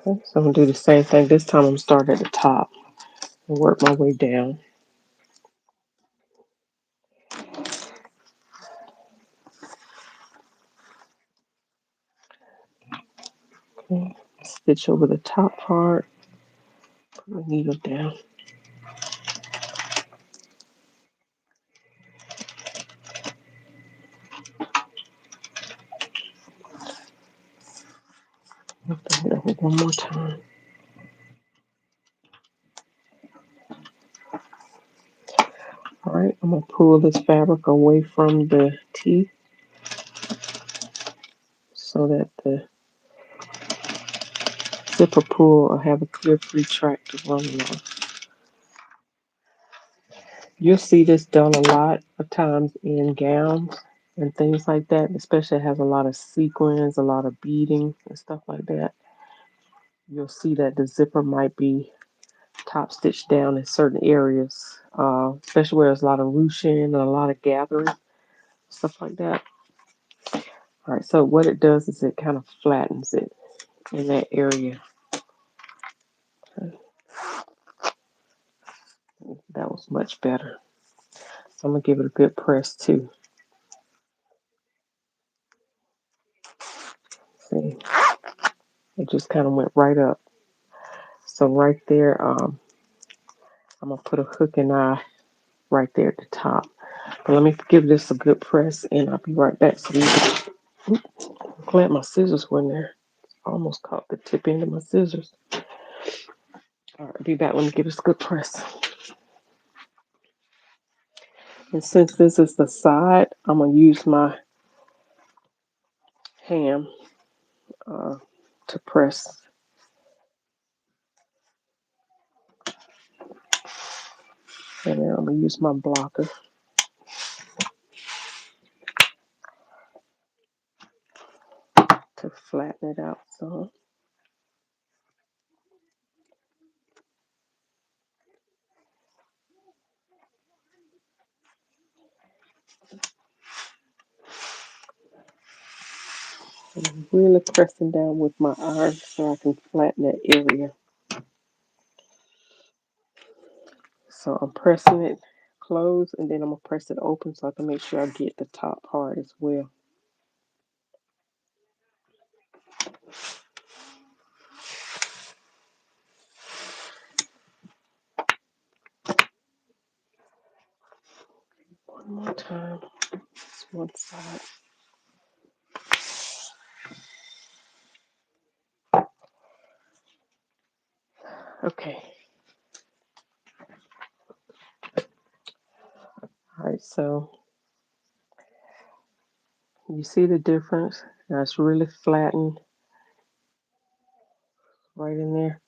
Okay, so I'm gonna do the same thing. This time I'm gonna start at the top and work my way down. Okay, stitch over the top part, put my needle down. one more time. All right, I'm gonna pull this fabric away from the teeth so that the zipper pull will have a clear free track to run along. You'll see this done a lot of times in gowns and things like that, especially it has a lot of sequins, a lot of beading and stuff like that. You'll see that the zipper might be top stitched down in certain areas, especially where there's a lot of ruching and a lot of gathering, stuff like that. All right, so what it does is it kind of flattens it in that area. Okay, that was much better. So I'm gonna give it a good press too. See, it just kind of went right up. So right there, I'm gonna put a hook and eye right there at the top. But let me give this a good press, and I'll be right back. So I'm glad my scissors were in there. I almost caught the tip end of my scissors. All right, be back. Let me give this a good press. And since this is the side, I'm gonna use my hand uh, to press, and then I'm gonna use my blocker to flatten it out. So I'm really pressing down with my iron so I can flatten that area. So I'm pressing it closed, and then I'm gonna press it open so I can make sure I get the top part as well. One more time. This one side. Okay. All right. So you see the difference? Now it's really flattened right in there.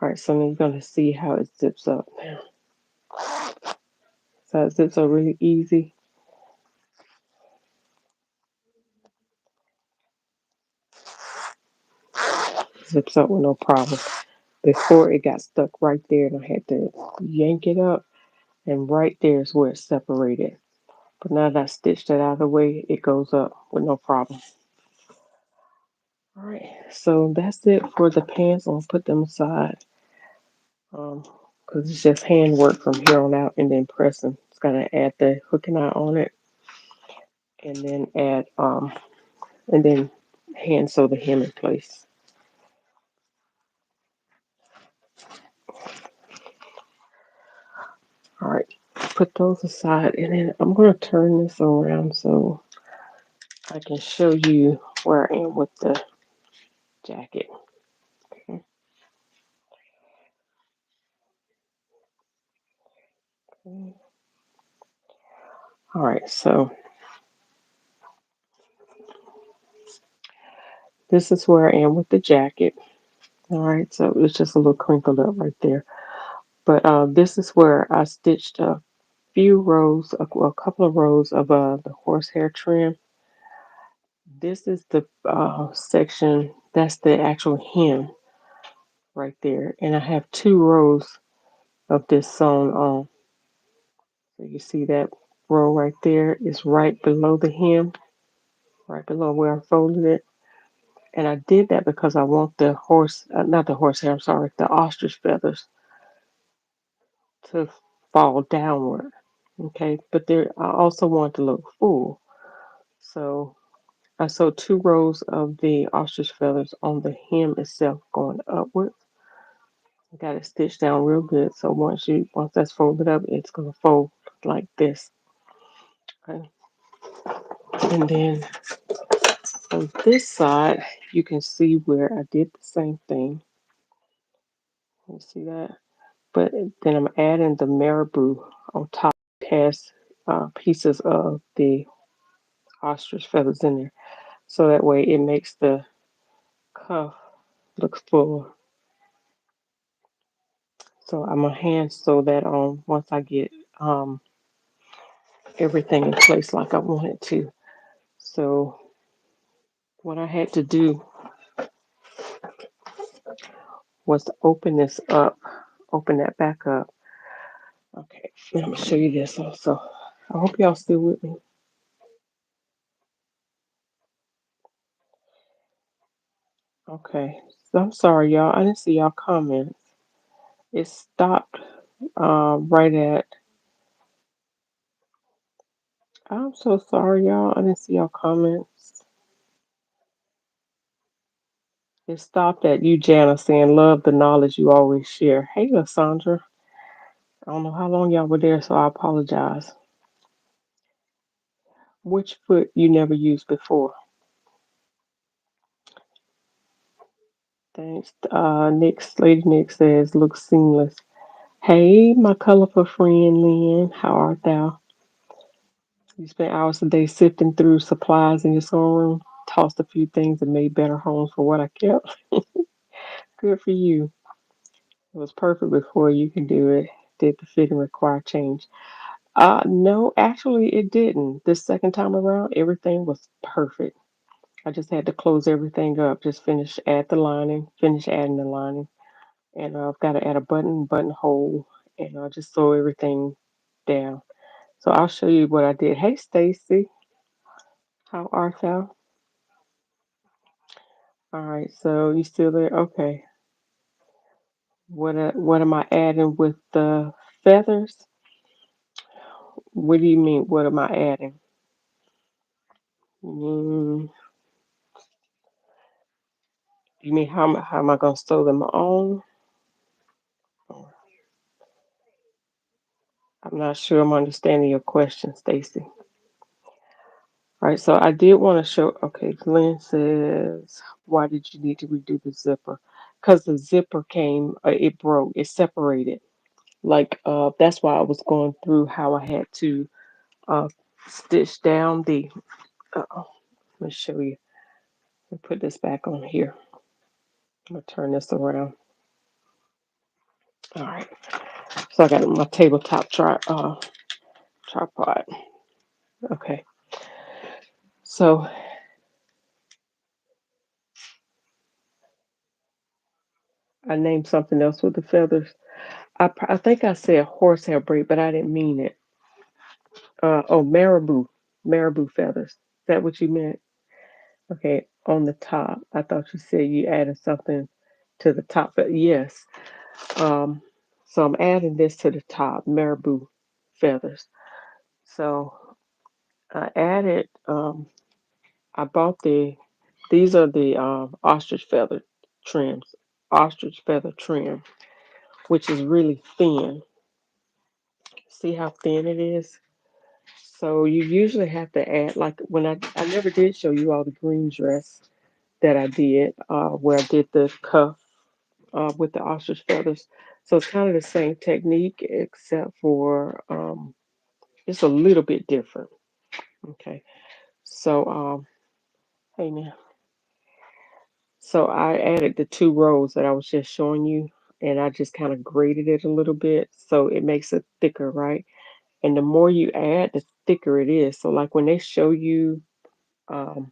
All right. So now you're gonna see how it zips up now. So it zips up really easy. Zips up with no problem. Before it got stuck right there, and I had to yank it up, and right there is where it separated. But now that I stitched that out of the way, it goes up with no problem. All right, so that's it for the pants. I'm gonna put them aside because it's just handwork from here on out, and then pressing. It's gonna add the hook and eye on it, and then add and then hand sew the hem in place. All right, put those aside, and then I'm gonna turn this around so I can show you where I am with the jacket. Okay. All right, so this is where I am with the jacket. All right, so it's just a little crinkled up right there. But this is where I stitched a few rows, a couple of rows of the horsehair trim. This is the section, that's the actual hem right there. And I have two rows of this sewn on. So you see that row right there is right below the hem, right below where I folded it. And I did that because I want the not the horsehair, I'm sorry, the ostrich feathers to fall downward. Okay, but there, I also want to look full. So I sewed two rows of the ostrich feathers on the hem itself going upward. Got it stitched down real good. So once that's folded up, it's gonna fold like this. Okay. And then On this side, you can see where I did the same thing. You see that? But then I'm adding the marabou on top. It has pieces of the ostrich feathers in there. So that way it makes the cuff look full. So I'm gonna hand sew that on once I get um, everything in place like I want it to. So what I had to do was to open this up, open that back up. Okay, I'm gonna show you this also. I hope y'all still with me. Okay, so I'm sorry y'all. I didn't see y'all comments. It stopped right at. I'm so sorry y'all. I didn't see y'all comments. It stopped at you, Jana, saying love the knowledge you always share. Hey, Lysandra. I don't know how long y'all were there, so I apologize. Which foot you never used before? Thanks. Lady Nick says, looks seamless. Hey, my colorful friend Lynn, how art thou? You spent hours a day sifting through supplies in your sewing room, tossed a few things and made better homes for what I kept. Good for you. It was perfect before you can do it. Did the fitting require change? No, actually it didn't. This second time around, everything was perfect. I just had to close everything up, just add the lining, finish adding the lining. And I've got to add a buttonhole, and I'll just sew everything down. So I'll show you what I did. Hey, Stacy, how art thou? All right, so you still there? Okay. What am I adding with the feathers? What do you mean? What am I adding? Mm, you mean how am I gonna sew them on? I'm not sure I'm understanding your question, Stacy. All right, so I did want to show. Okay, Glenn says, "Why did you need to redo the zipper?" Because the zipper came, it broke, it separated. Like that's why I was going through how I had to uh, stitch down the. Let me show you. Let me put this back on here. I'm gonna turn this around. All right. So I got my tabletop tripod. Okay. So I named something else with the feathers. I think I said horsehair braid, but I didn't mean it. Oh, marabou feathers. Is that what you meant? Okay, on the top. I thought you said you added something to the top. But yes. Um, so I'm adding this to the top, marabou feathers. So I added. I bought These are the ostrich feather trims. Ostrich feather trim, which is really thin. See how thin it is? So you usually have to add, like when I never did show you all the green dress that I did, where I did the cuff with the ostrich feathers. So it's kind of the same technique, except for it's a little bit different. Okay. So hey now. So I added the two rows that I was just showing you, and I just kind of graded it a little bit so it makes it thicker, right? And the more you add, the thicker it is. So like um,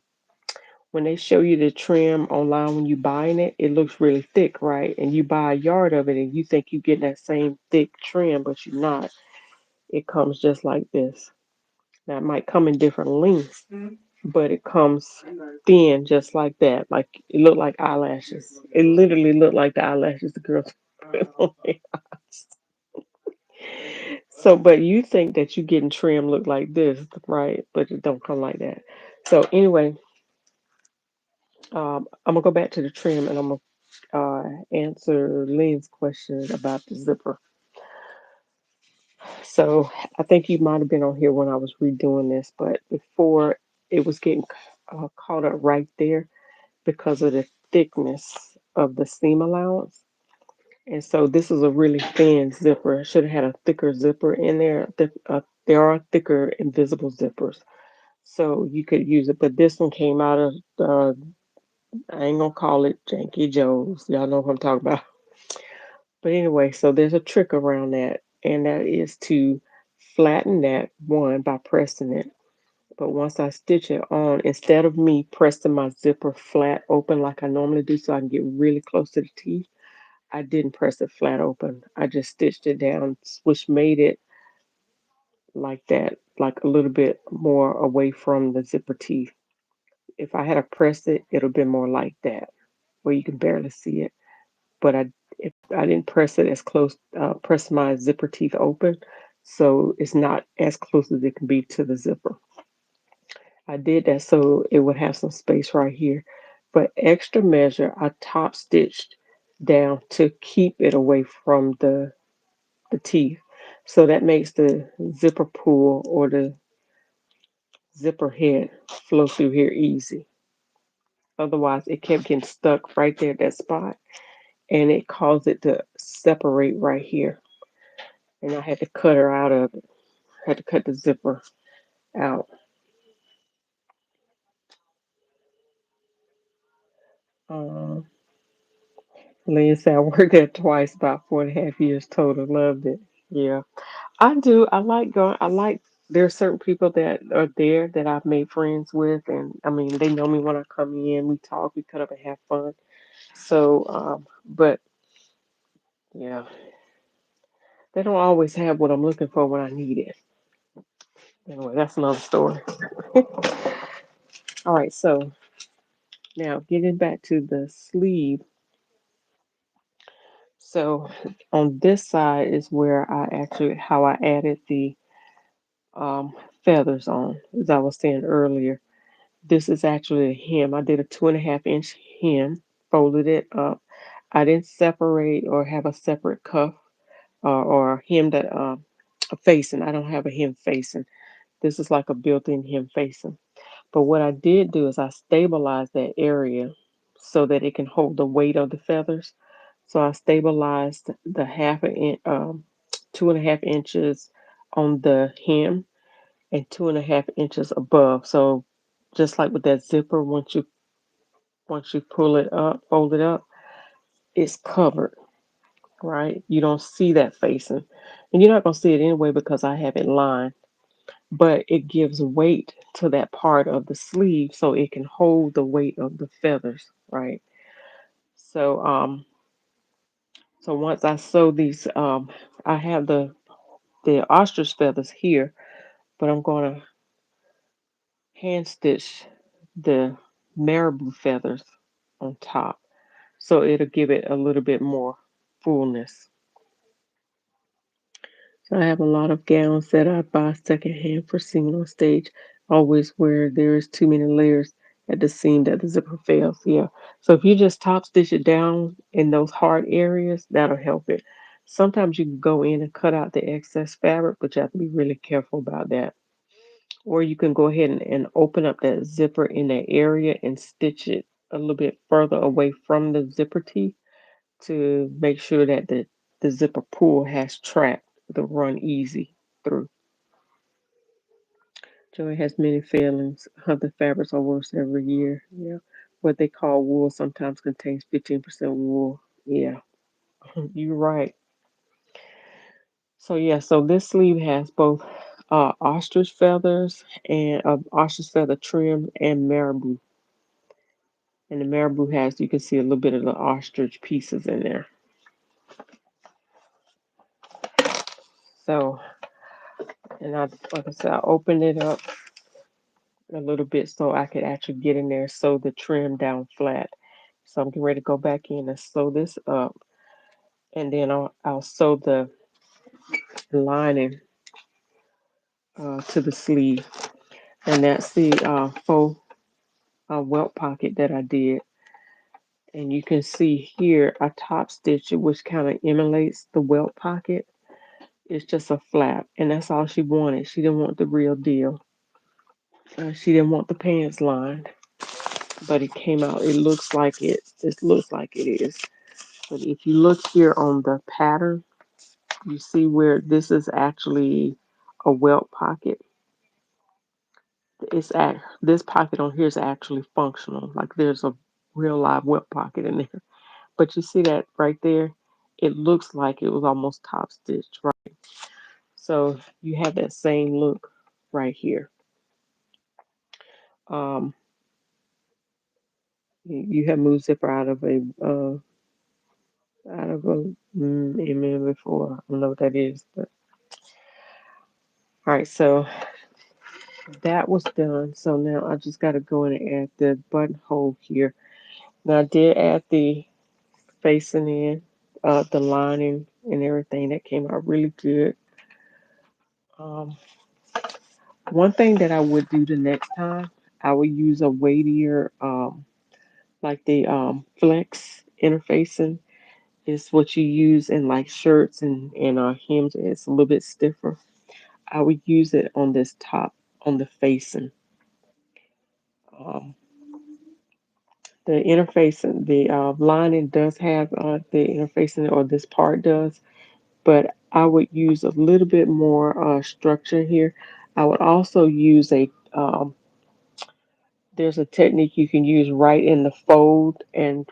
when they show you the trim online when you buying it, it looks really thick, right? And you buy a yard of it and you think you get that same thick trim, but you're not. It comes just like this. Now it might come in different lengths, but it comes thin just like that. Like it looked like eyelashes. It literally looked like the eyelashes the girls put on their eyes. So, but you think that you getting trim look like this, right? But it don't come like that. So anyway, I'm gonna go back to the trim and I'm gonna answer Lynn's question about the zipper. So I think you might have been on here when I was redoing this, but before it was getting caught up right there because of the thickness of the seam allowance. And so this is a really thin zipper. I should have had a thicker zipper in there. There are thicker invisible zippers, so you could use it. But this one came out of I ain't gonna call it Janky Joe's. Y'all know what I'm talking about. But anyway, so there's a trick around that, and that is to flatten that one by pressing it. But once I stitch it on, instead of me pressing my zipper flat open like I normally do so I can get really close to the teeth, I didn't press it flat open. I just stitched it down, which made it like that, like a little bit more away from the zipper teeth. If I had to press it, it would have been more like that, where you can barely see it. But if I didn't press it as close, press my zipper teeth open, so it's not as close as it can be to the zipper. I did that so it would have some space right here. But extra measure, I top stitched down to keep it away from the teeth. So that makes the zipper pull or the zipper head flow through here easy. Otherwise, it kept getting stuck right there at that spot and it caused it to separate right here. And I had to cut her out of it. I had to cut the zipper out. Um, Lynn said I worked there twice, about 4.5 years total. Loved it. Yeah, I do. I like going. I like. There are certain people that are there that I've made friends with, and I mean, they know me when I come in. We talk, we cut up, and have fun. So, but yeah, they don't always have what I'm looking for when I need it. Anyway, that's another story. All right, so now getting back to the sleeve. So on this side is where I actually how I added the um, feathers on, as I was saying earlier. This is actually a hem. I did a 2.5 inch hem, folded it up. I didn't separate or have a separate cuff or hem that a facing. I don't have a hem facing. This is like a built-in hem facing. But what I did do is I stabilized that area so that it can hold the weight of the feathers. So I stabilized the 1/2 inch, 2.5 inches on the hem and 2.5 inches above. So just like with that zipper, once you pull it up, fold it up, it's covered, right? You don't see that facing. And you're not gonna see it anyway because I have it lined, but it gives weight to that part of the sleeve so it can hold the weight of the feathers, right? So so once I sew these I have the ostrich feathers here, but I'm gonna hand stitch the marabou feathers on top. So it'll give it a little bit more fullness. So I have a lot of gowns that I buy secondhand for singing on stage, always where there is too many layers at the seam that the zipper fails. Yeah. So if you just top stitch it down in those hard areas, that'll help it. Sometimes you can go in and cut out the excess fabric, but you have to be really careful about that. Or you can go ahead and open up that zipper in that area and stitch it a little bit further away from the zipper teeth to make sure that the zipper pull has track to run easy through. Joy has many failings. Other fabrics are worse every year. Yeah. What they call wool sometimes contains 15% wool. Yeah, you're right. So yeah, so this sleeve has both ostrich feathers and ostrich feather trim and marabou. And the marabou has, you can see a little bit of the ostrich pieces in there. So, and like I said, I opened it up a little bit so I could actually get in there, sew the trim down flat. So I'm getting ready to go back in and sew this up, and then I'll sew the lining to the sleeve, and that's the faux welt pocket that I did. And you can see here I top stitch it, which kind of emulates the welt pocket. It's just a flap, and that's all she wanted. She didn't want the real deal. She didn't want the pants lined. but it came out. It looks like it. This looks like it is. But if you look here on the pattern, you see where this is actually a welt pocket. This pocket on here is actually functional. Like there's a real live welt pocket in there. But you see that right there? It looks like it was almost top stitched, right? So you have that same look right here. Um, you have moved zipper out of a mm, before. I don't know what that is, but all right. So that was done. So now I just got to go in and add the buttonhole here. Now I did add the facing in, the lining and everything. That came out really good. Um, one thing that I would do the next time, I would use a weightier, like the flex interfacing is what you use in like shirts and hems. It's a little bit stiffer. I would use it on this top on the facing. Um, the interfacing, the lining does have the interfacing, or this part does, but I would use a little bit more structure here. I would also use there's a technique you can use right in the fold, and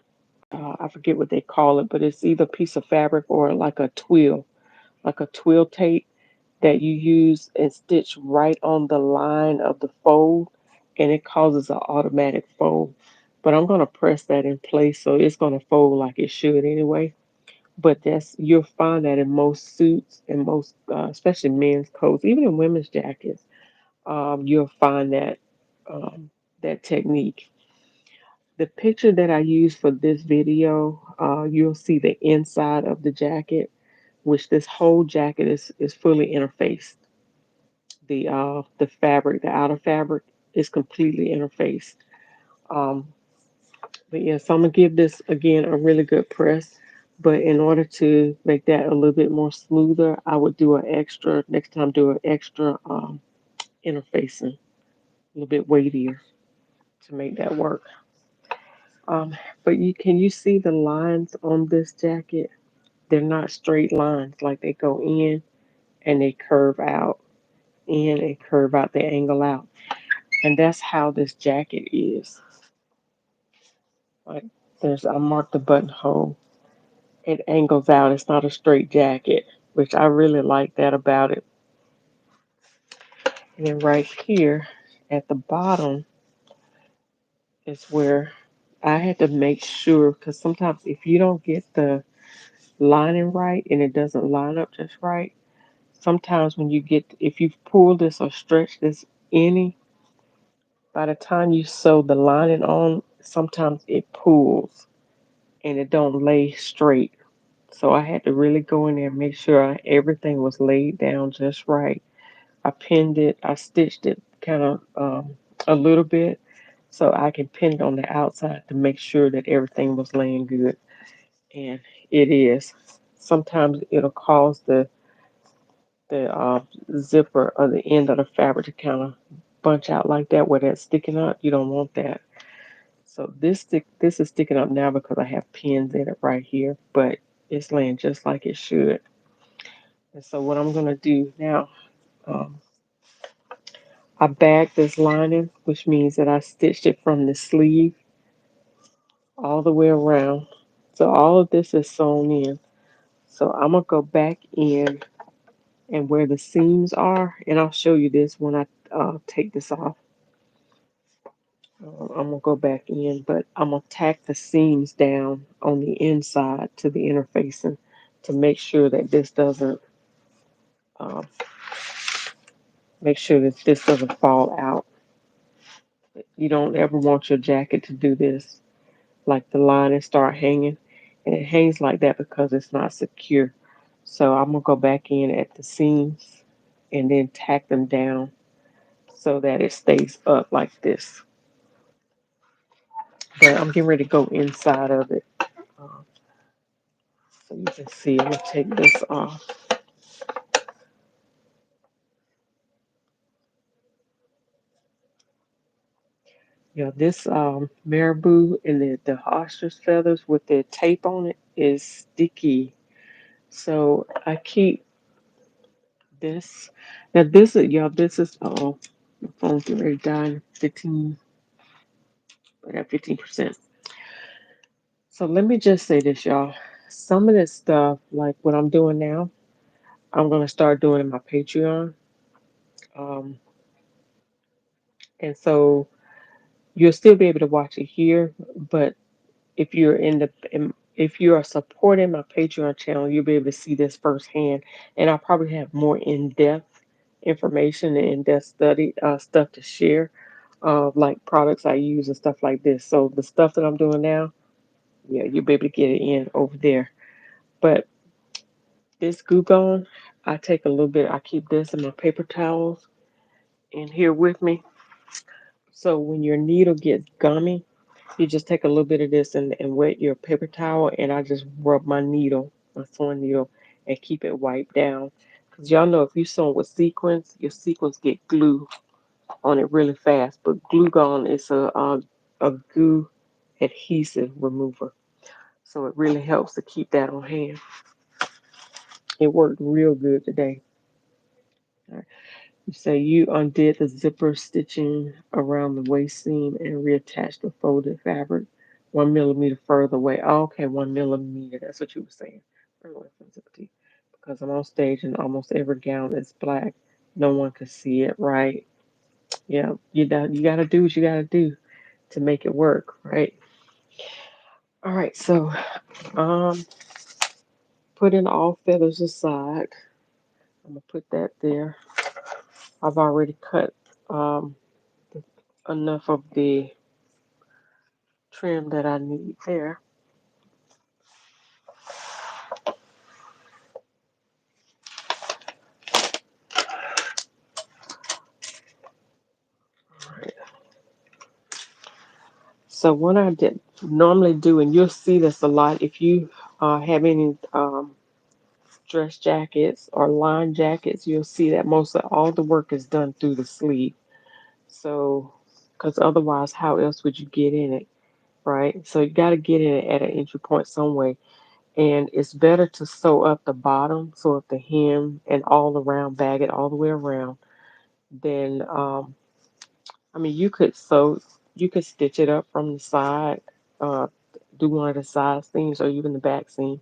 I forget what they call it, but it's either a piece of fabric or like a twill tape that you use and stitch right on the line of the fold, and it causes an automatic fold. But I'm going to press that in place so it's going to fold like it should anyway. But that's you'll find that in most suits and most, especially men's coats, even in women's jackets, you'll find that technique. The picture that I use for this video, you'll see the inside of the jacket, which this whole jacket is fully interfaced. The fabric, the outer fabric, is completely interfaced. Um, but yeah, so I'm gonna give this again a really good press. But in order to make that a little bit more smoother, I would do an extra next time. Do an extra interfacing, a little bit weightier to make that work. But you see the lines on this jacket? They're not straight lines. Like they go in and they curve out, in and curve out. They angle out, and that's how this jacket is. Like I marked the buttonhole. It angles out. It's not a straight jacket, which I really like that about it. And then right here at the bottom is where I had to make sure, because sometimes if you don't get the lining right and it doesn't line up just right, sometimes if you pull this or stretch this any, by the time you sew the lining on, sometimes it pulls and it don't lay straight. So I had to really go in there and make sure everything was laid down just right. I pinned it, I stitched it kind of a little bit so I can pin it on the outside to make sure that everything was laying good. And it is. Sometimes it'll cause the zipper or the end of the fabric to kind of bunch out like that where that's sticking up. You don't want that. So this is sticking up now because I have pins in it right here, but it's laying just like it should. And so what I'm gonna do now, um, I bagged this lining, which means that I stitched it from the sleeve all the way around. So all of this is sewn in. So I'm gonna go back in and where the seams are, and I'll show you this when I take this off. I'm gonna go back in, but I'm gonna tack the seams down on the inside to the interfacing to uh, make sure that this doesn't fall out. You don't ever want your jacket to do this, like the line and start hanging, and it hangs like that because it's not secure. So I'm gonna go back in at the seams and then tack them down so that it stays up like this. But I'm getting ready to go inside of it. Uh, so you can see, I'm gonna take this off. Yeah, this marabou and the ostrich feathers with the tape on it is sticky. So I keep this. Now this is y'all. This is my phone's getting ready to die. In 15. I got 15%. So let me just say this, y'all. Some of this stuff, like what I'm doing now, I'm gonna start doing in my Patreon. Um, and so you'll still be able to watch it here, but if you're if you are supporting my Patreon channel, you'll be able to see this firsthand, and I'll probably have more in-depth information and in-depth study stuff to share, like products I use and stuff like this. So the stuff that I'm doing now, yeah, you'll be able to get it in over there. But this Goo Gone, I take a little bit. I keep this in my paper towels in here with me. So when your needle gets gummy, you just take a little bit of this and wet your paper towel, and I just rub my needle, my sewing needle, and keep it wiped down. Because y'all know if you sew with sequins, your sequins get glue on it really fast. But Glue Gone is a goo adhesive remover. So it really helps to keep that on hand. It worked real good today. You say you undid the zipper stitching around the waist seam and reattached the folded fabric 1 millimeter further away. Oh, okay, 1 millimeter. That's what you were saying. Sensitivity. Because I'm on stage and almost every gown is black. No one can see it, right? Yeah, you gotta do what you gotta do to make it work, right? All right, so um, putting all feathers aside, I'm gonna put that there. I've already cut um enough of the trim that I need there. Alright. So what I did normally do, and you'll see this a lot if you have any dress jackets or line jackets, you'll see that most of all the work is done through the sleeve. So, because otherwise, how else would you get in it, right? So you got to get in it at an entry point some way, and it's better to sew up the bottom, sew up the hem, and all around, bag it all the way around. Then I mean, you could stitch it up from the side, uh, do one of the side seams or even the back seam.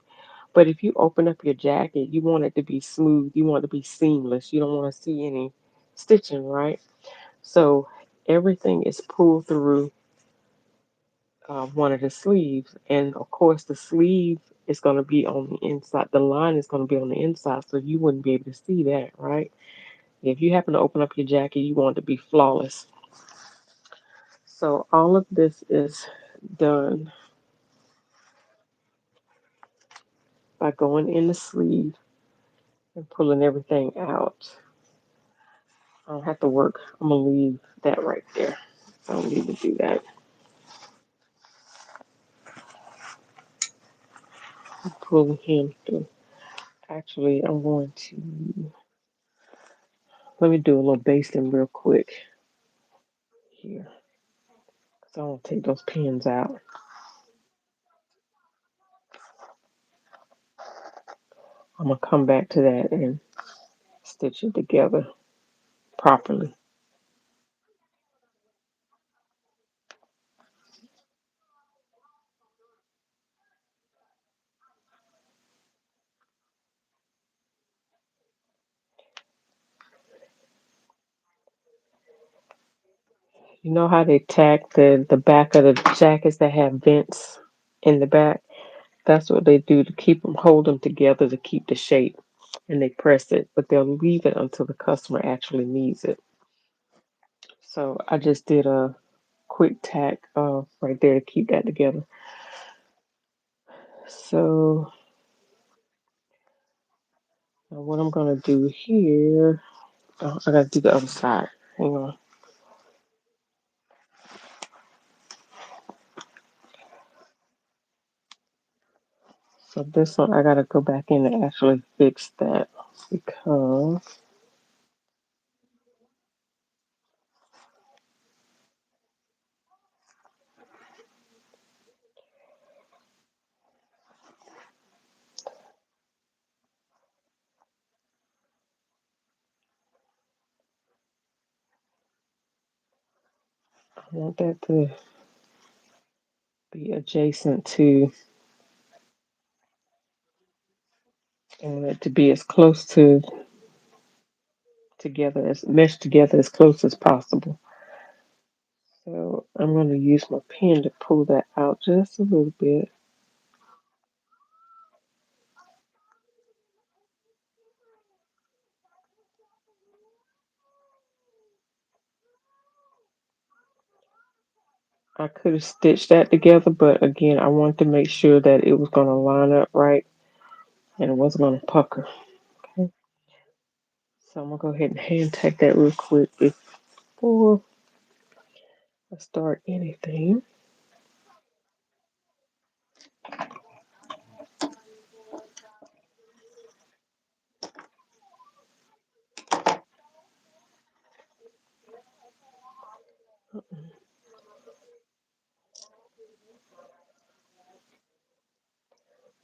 But if you open up your jacket, you want it to be smooth. You want it to be seamless. You don't want to see any stitching, right? So everything is pulled through one of the sleeves, and of course the sleeve is going to be on the inside. The line is going to be on the inside, so you wouldn't be able to see that, right? If you happen to open up your jacket, you want it to be flawless. So all of this is done by going in the sleeve and pulling everything out. I don't have to work. I'm gonna leave that right there. I don't need to do that. Pull him through. Actually, I'm going to let me do a little basting real quick here. So I don't take those pins out. I'm gonna come back to that and stitch it together properly. You know how they tack the back of the jackets that have vents in the back? That's what they do to keep them, hold them together to keep the shape. And they press it, but they'll leave it until the customer actually needs it. So I just did a quick tack right there to keep that together. So now what I'm gonna do here, I gotta do the other side. Hang on. So this one I gotta go back in and actually fix that because I want that to be adjacent to, I want it to be as close to together, as meshed together as close as possible. So I'm going to use my pen to pull that out just a little bit. I could have stitched that together, but again, I wanted to make sure that it was going to line up right and it wasn't going to pucker. Okay, so I'm going to go ahead and hand tack that real quick before I start anything.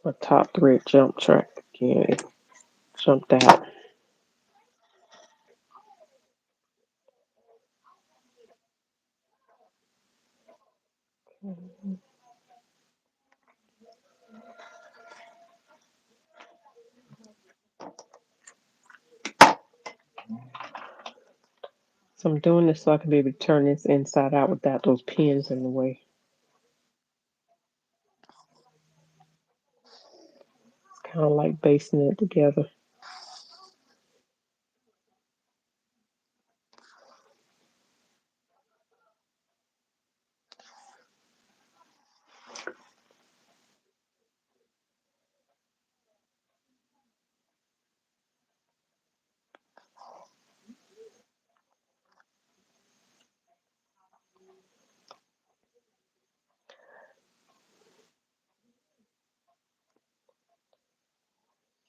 My top thread jump track again, it jumped out. So I'm doing this so I can be able to turn this inside out without those pins in the way. It's kind of like basting it together.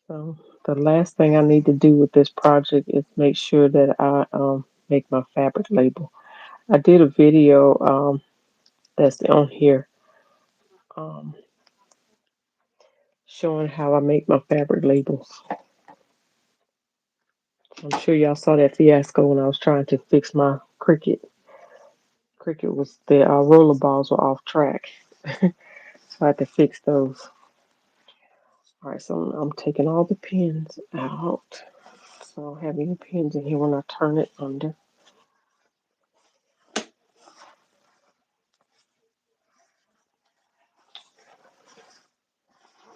So the last thing I need to do with this project is make sure that I make my fabric label. I did a video that's on here um, showing how I make my fabric labels. I'm sure y'all saw that fiasco when I was trying to fix my Cricut. Cricut was the roller balls were off track, so I had to fix those. All right, so I'm taking all the pins out. So I don't have any pins in here when I turn it under.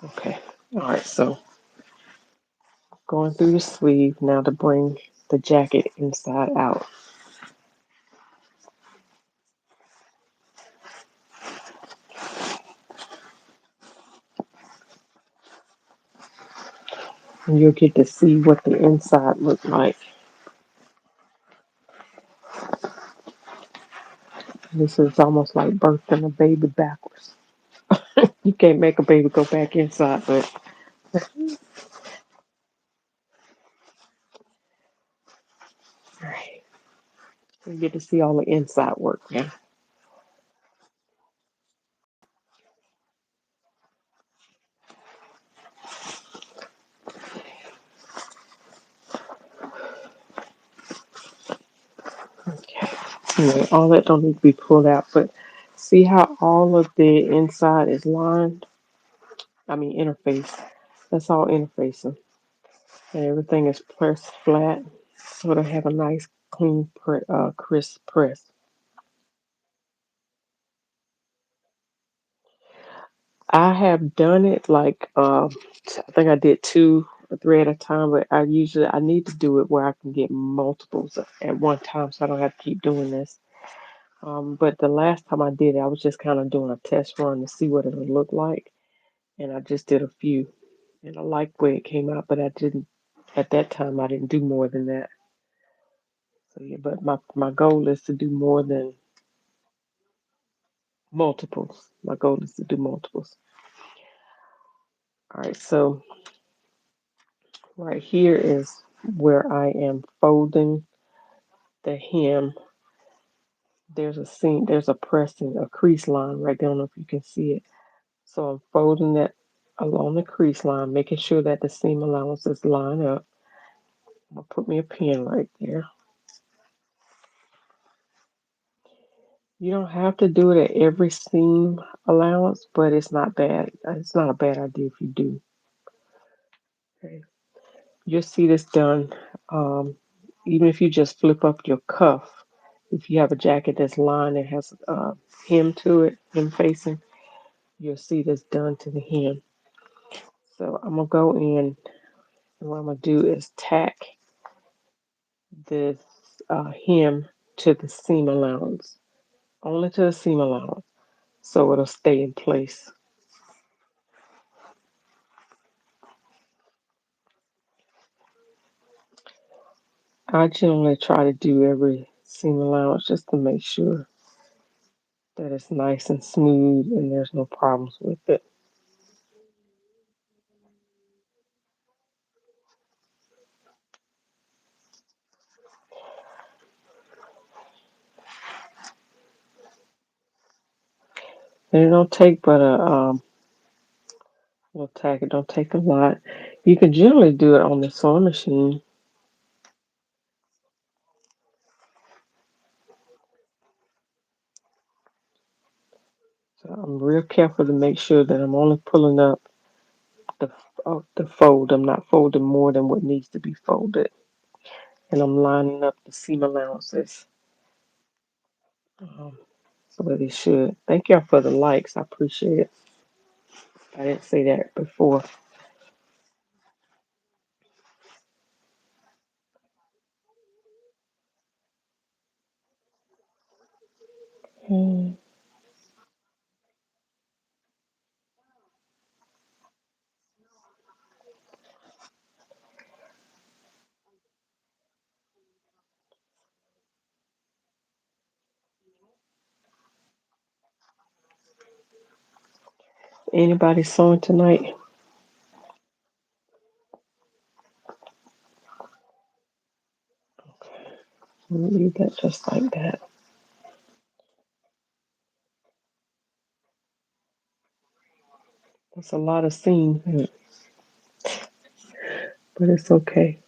Okay. All right, so going through the sleeve now to bring the jacket inside out. And you'll get to see what the inside look like. This is almost like birthing a baby backwards. You can't make a baby go back inside, but all right. You get to see all the inside work now. Okay. Anyway, all that don't need to be pulled out, but see how all of the inside is lined? I mean interface. That's all interfacing. And everything is pressed flat. So to have a nice clean crisp press. I have done it like I think I did two or three at a time, but I need to do it where I can get multiples at one time so I don't have to keep doing this. But the last time I did it, I was just kind of doing a test run to see what it would look like. And I just did a few. And I liked where it came out, but I didn't at that time I didn't do more than that. So yeah, but my goal is to do more than multiples. My goal is to do multiples. All right, so right here is where I am folding the hem. There's a seam, there's a pressing, a crease line right there. I don't know if you can see it. So I'm folding that along the crease line, making sure that the seam allowances line up. I'll put me a pin right there. You don't have to do it at every seam allowance, but it's not bad. It's not a bad idea if you do. Okay. You'll see this done. Um, Even if you just flip up your cuff, if you have a jacket that's lined and has hem to it, hem facing, you'll see this done to the hem. So I'm gonna go in, and what I'm gonna do is tack this hem to the seam allowance, only to the seam allowance, so it'll stay in place. I generally try to do every seam allowance just to make sure that it's nice and smooth and there's no problems with it. And it don't take but a little tack. It don't take a lot. You can generally do it on the sewing machine. So I'm real careful to make sure that I'm only pulling up the the fold. I'm not folding more than what needs to be folded, and I'm lining up the seam allowances um, so that it should. Thank y'all for the likes. I appreciate it. I didn't say that before. Hmm. Anybody sewing tonight? Leave that just like that. That's a lot of seam, but it's okay.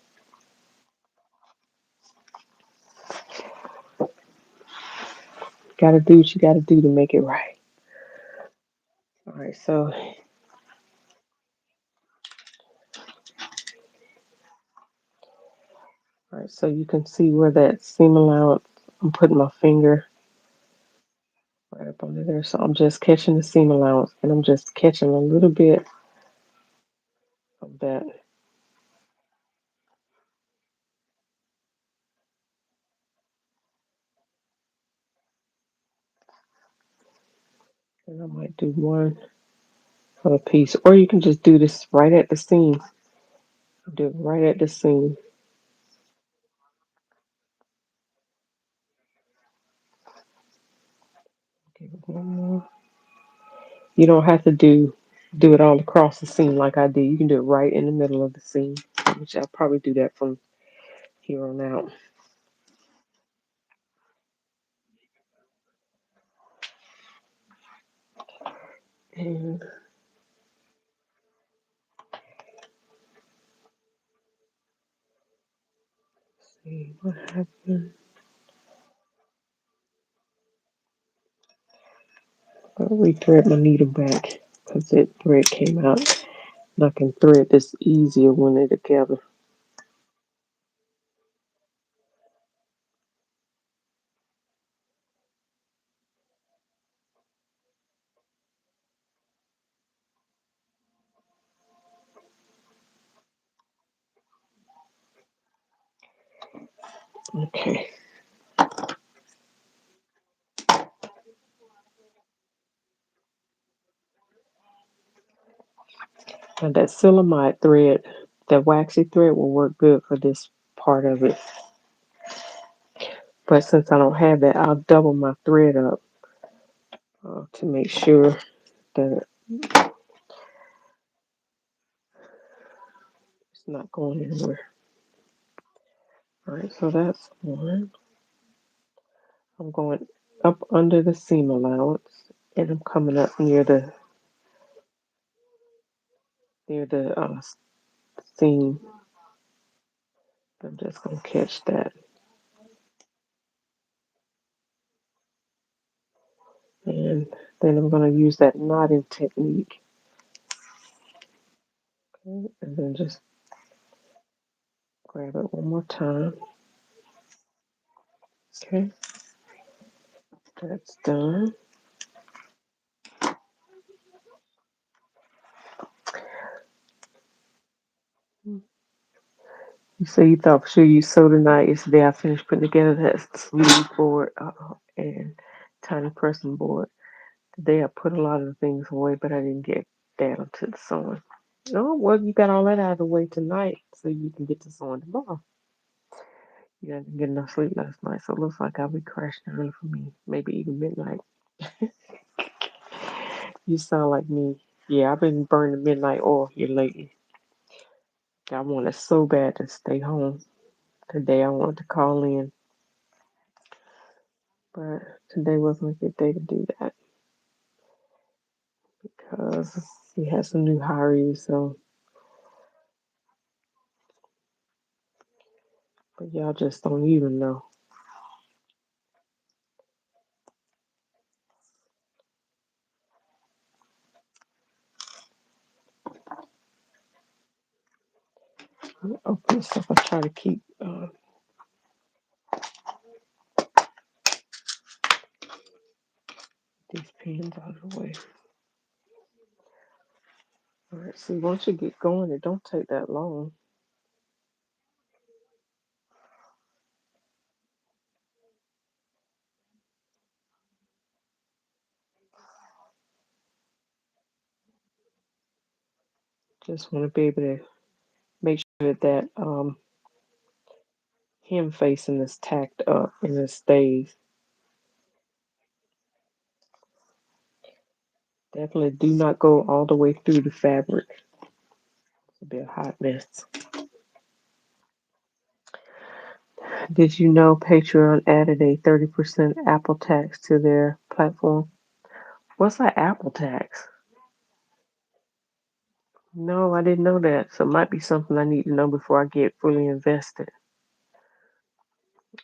Got to do what you got to do to make it right. All right, so all right, so you can see where that seam allowance. I'm putting my finger right up under there, so I'm just catching the seam allowance, and I'm just catching a little bit of that. And I might do one other piece, or you can just do this right at the seam. Do it right at the seam. Give it one more. You don't have to do it all across the seam like I did. You can do it right in the middle of the seam, which I'll probably do that from here on out. And see what happened. I'll rethread my needle back because that thread came out. And I can thread this easier when they're together. Okay. And that silicamide thread, that waxy thread will work good for this part of it. But since I don't have that, I'll double my thread up to make sure that it's not going anywhere. All right, so that's one. I'm going up under the seam allowance, and I'm coming up near the seam. I'm just gonna catch that. Then I'm going to use that knotting technique. Okay, and then just grab it one more time. Okay, that's done. You say you thought for sure you sewed tonight. Yesterday I finished putting together that sleeve board and tiny pressing board. Today I put a lot of the things away, but I didn't get down to the sewing. Oh, well, you got all that out of the way tonight, so you can get to sewing tomorrow. You didn't get enough sleep last night, so it looks like I'll be crashing early for me, maybe even midnight. You sound like me. Yeah, I've been burning midnight oil here lately. I wanted so bad to stay home. Today I wanted to call in, but today wasn't a good day to do that because we had some new hires, so but y'all just don't even know. Open stuff. I try to keep these pins out of the way. All right, see, once you get going, it don't take that long. Just want to be able to make sure that hem facing is tacked up and it stays. Definitely do not go all the way through the fabric. It'll be a hot mess. Did you know Patreon added a 30% Apple tax to their platform? What's that Apple tax? No, I didn't know that. So it might be something I need to know before I get fully invested.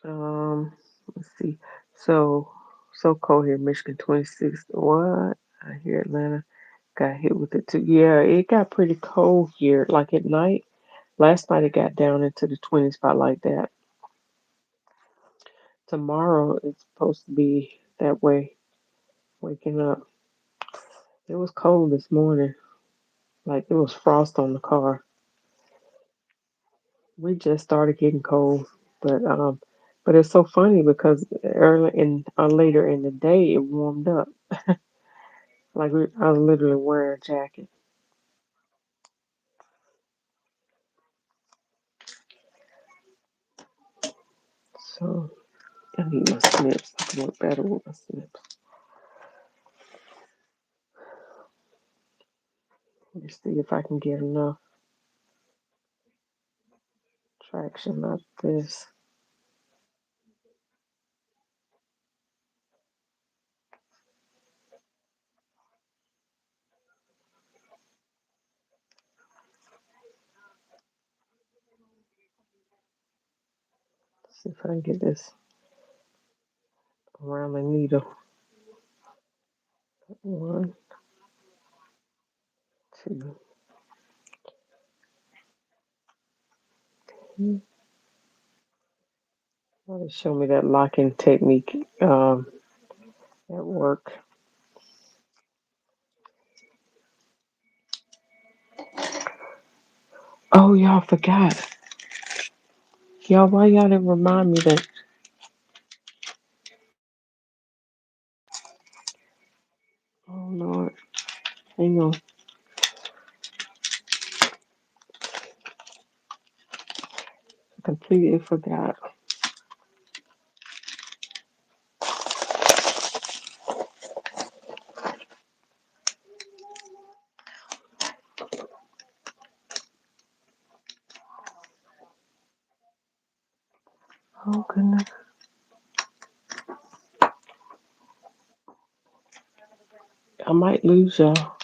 Let's see. So, so cold here, Michigan 26. What? I hear Atlanta got hit with it too. Yeah, it got pretty cold here, like at night. Last night it got down into the 20s, spot like that. Tomorrow it's supposed to be that way, waking up. It was cold this morning, like it was frost on the car. We just started getting cold, but it's so funny because early in later in the day it warmed up. Like I was literally wearing a jacket. So I need my snips. I can look better with my snips. Let me see if I can get enough traction out of this. See if I can get this around the needle. One, two. Show me that locking technique at work. Oh, y'all forgot. Y'all, why y'all didn't remind me that? Oh, Lord. Hang on. I completely forgot. Oh, goodness. I might lose y'all.